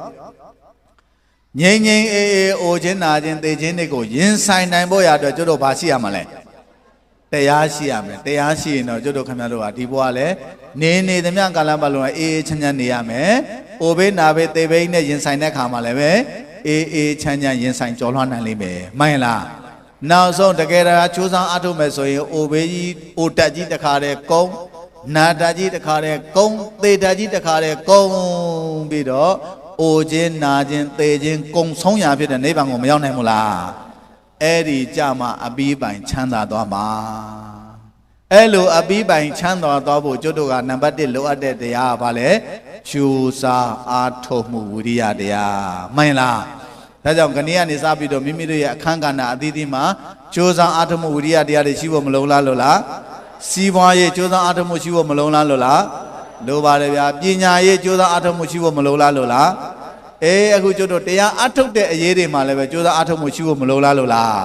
ငြိမ်ငြိမ်အေးအေးအိုခြင်းနာခြင်းသေခြင်းတွေကိုရင်ဆိုင်နိုင်ဖို့ရအတွက်ကျွတ်တို့ဘာရှိရမလဲတရားရှိရမယ်တရားရှိရင်တော့ကျွတ်တို့ခင်ဗျားတို့ကဒီဘဝလည်းနေသမျှကာလပတ်လုံးအေးအေးချမ်းချမ်းနေရမယ်။အိုဘေးနာဘေးသေဘေးနဲ့ရင်ဆိုင်တဲ့ခါမှာလည်းပဲအေးအေးချမ်းချမ်းရင်ဆိုင်ကြော်လွှမ်းနိုင်လိမ့်မယ်မှန်လားနောက်ဆုံးတကယ်တမ်းချိုးဆောင်အထုတ်မယ်ဆိုရင်အိုဘေးကြီးအိုတက်ကြီးတခါတည်းကုန်းနာတက်ကြီးတခါတည်းကုန်းသေတက်ကြီးတခါတည်းကုန်းပြီးတော့အိုခြင်းနာခြင်းသေခြင်းကုံဆုံးရာဖြစ်တဲ့နိဗ္ဗာန်ကိုမရောက်နိုင်ဘူးလားအဲ့ဒီကြမှာအပီးပိုင်ချမ်းသာသွားမှာအဲ့လိုအပီးပိုင်ချမ်းသာသွားဖို့ကျွတ်တို့ကနံပါတ်1လိုအပ်တဲ့တရားကဘာလဲကျူစာအားထုတ်မှုဝိရိယတရားမှန်လားဒါကြောင့်ခဏကနေစပြီးတော့မိမိတို့ရဲ့အခန်းကဏ္ဍအသီးသီးမှာကျိုးစားအားထုတ်မှုဝိရိယတရားတွေရှိဖို့မလုံးလားလို့လားစီးပွားရေးကျိုးစားအားထုတ်မှုရှိဖို့မလုံးလားလို့လားလိုပါတယ်ဗျာပညာရေးကျိုးစားအားထုတ်မှုရှိဖို့မလုံးလားလို့လားအေးအခုကျွတ်တို့တရားအားထုတ်တဲ့အရေးတွေမှာလည်းပဲကျိုးစားအားထုတ်မှုရှိဖို့မလုံးလားလို့လား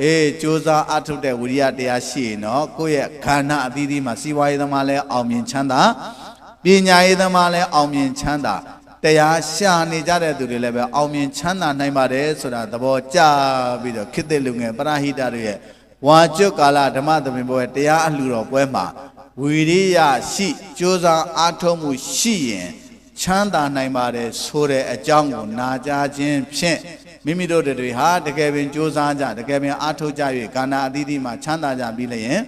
အေးကျိုးစားအားထုတ်တဲ့ဝိရိယတရားရှိရင်တော့ကိုယ့်ရဲ့ခန္ဓာအသီးသီးမှာစီးပွားရေးသမားလည်းအောင်မြင်ချမ်းသာပညာရေးသမားလည်းအောင်မြင်ချမ်းသာတရားရှာနေကြတဲ့သူတွေလည်းပဲအောင်မြင်ချမ်းသာနိုင်ပါတယ်ဆိုတာသဘောကျပြီးတော့ခေတ်သစ်လူငယ်ပရဟိတတွေရဲ့ဝါကျွတ်ကာလဓမ္မသဘင်ပွဲတရားအလှူတော်ပွဲမှာဝိရိယရှိကြိုးစားအားထုတ်မှုရှိရင်ချမ်းသာနိုင်ပါတယ်ဆိုတဲ့အကြောင်းကိုနာကြားခြင်းဖြင့်မိမိတို့တွေဟာတကယ်ပင်ကြိုးစားကြတကယ်ပင်အားထုတ်ကြ၍ကာဏအသီးသီးမှာချမ်းသာကြပြီးလျင်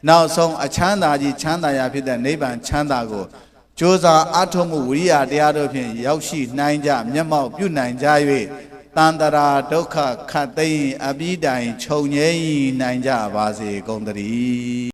နောက်ဆုံးအချမ်းသာကြီးချမ်းသာရာဖြစ်တဲ့နိဗ္ဗာန်ချမ်းသာကိုကြိုးစားအားထုတ်မှုဝိရိယတရားတို့ဖြင့်ရောက်ရှိနိုင်ကြမျက်မှောက်ပြုနိုင်ကြ၍တန်တရာဒုက္ခခတ်သိမ်းအပြီးတိုင်ခြုံငြိမ်းနိုင်ကြပါစေကုန်သတည်း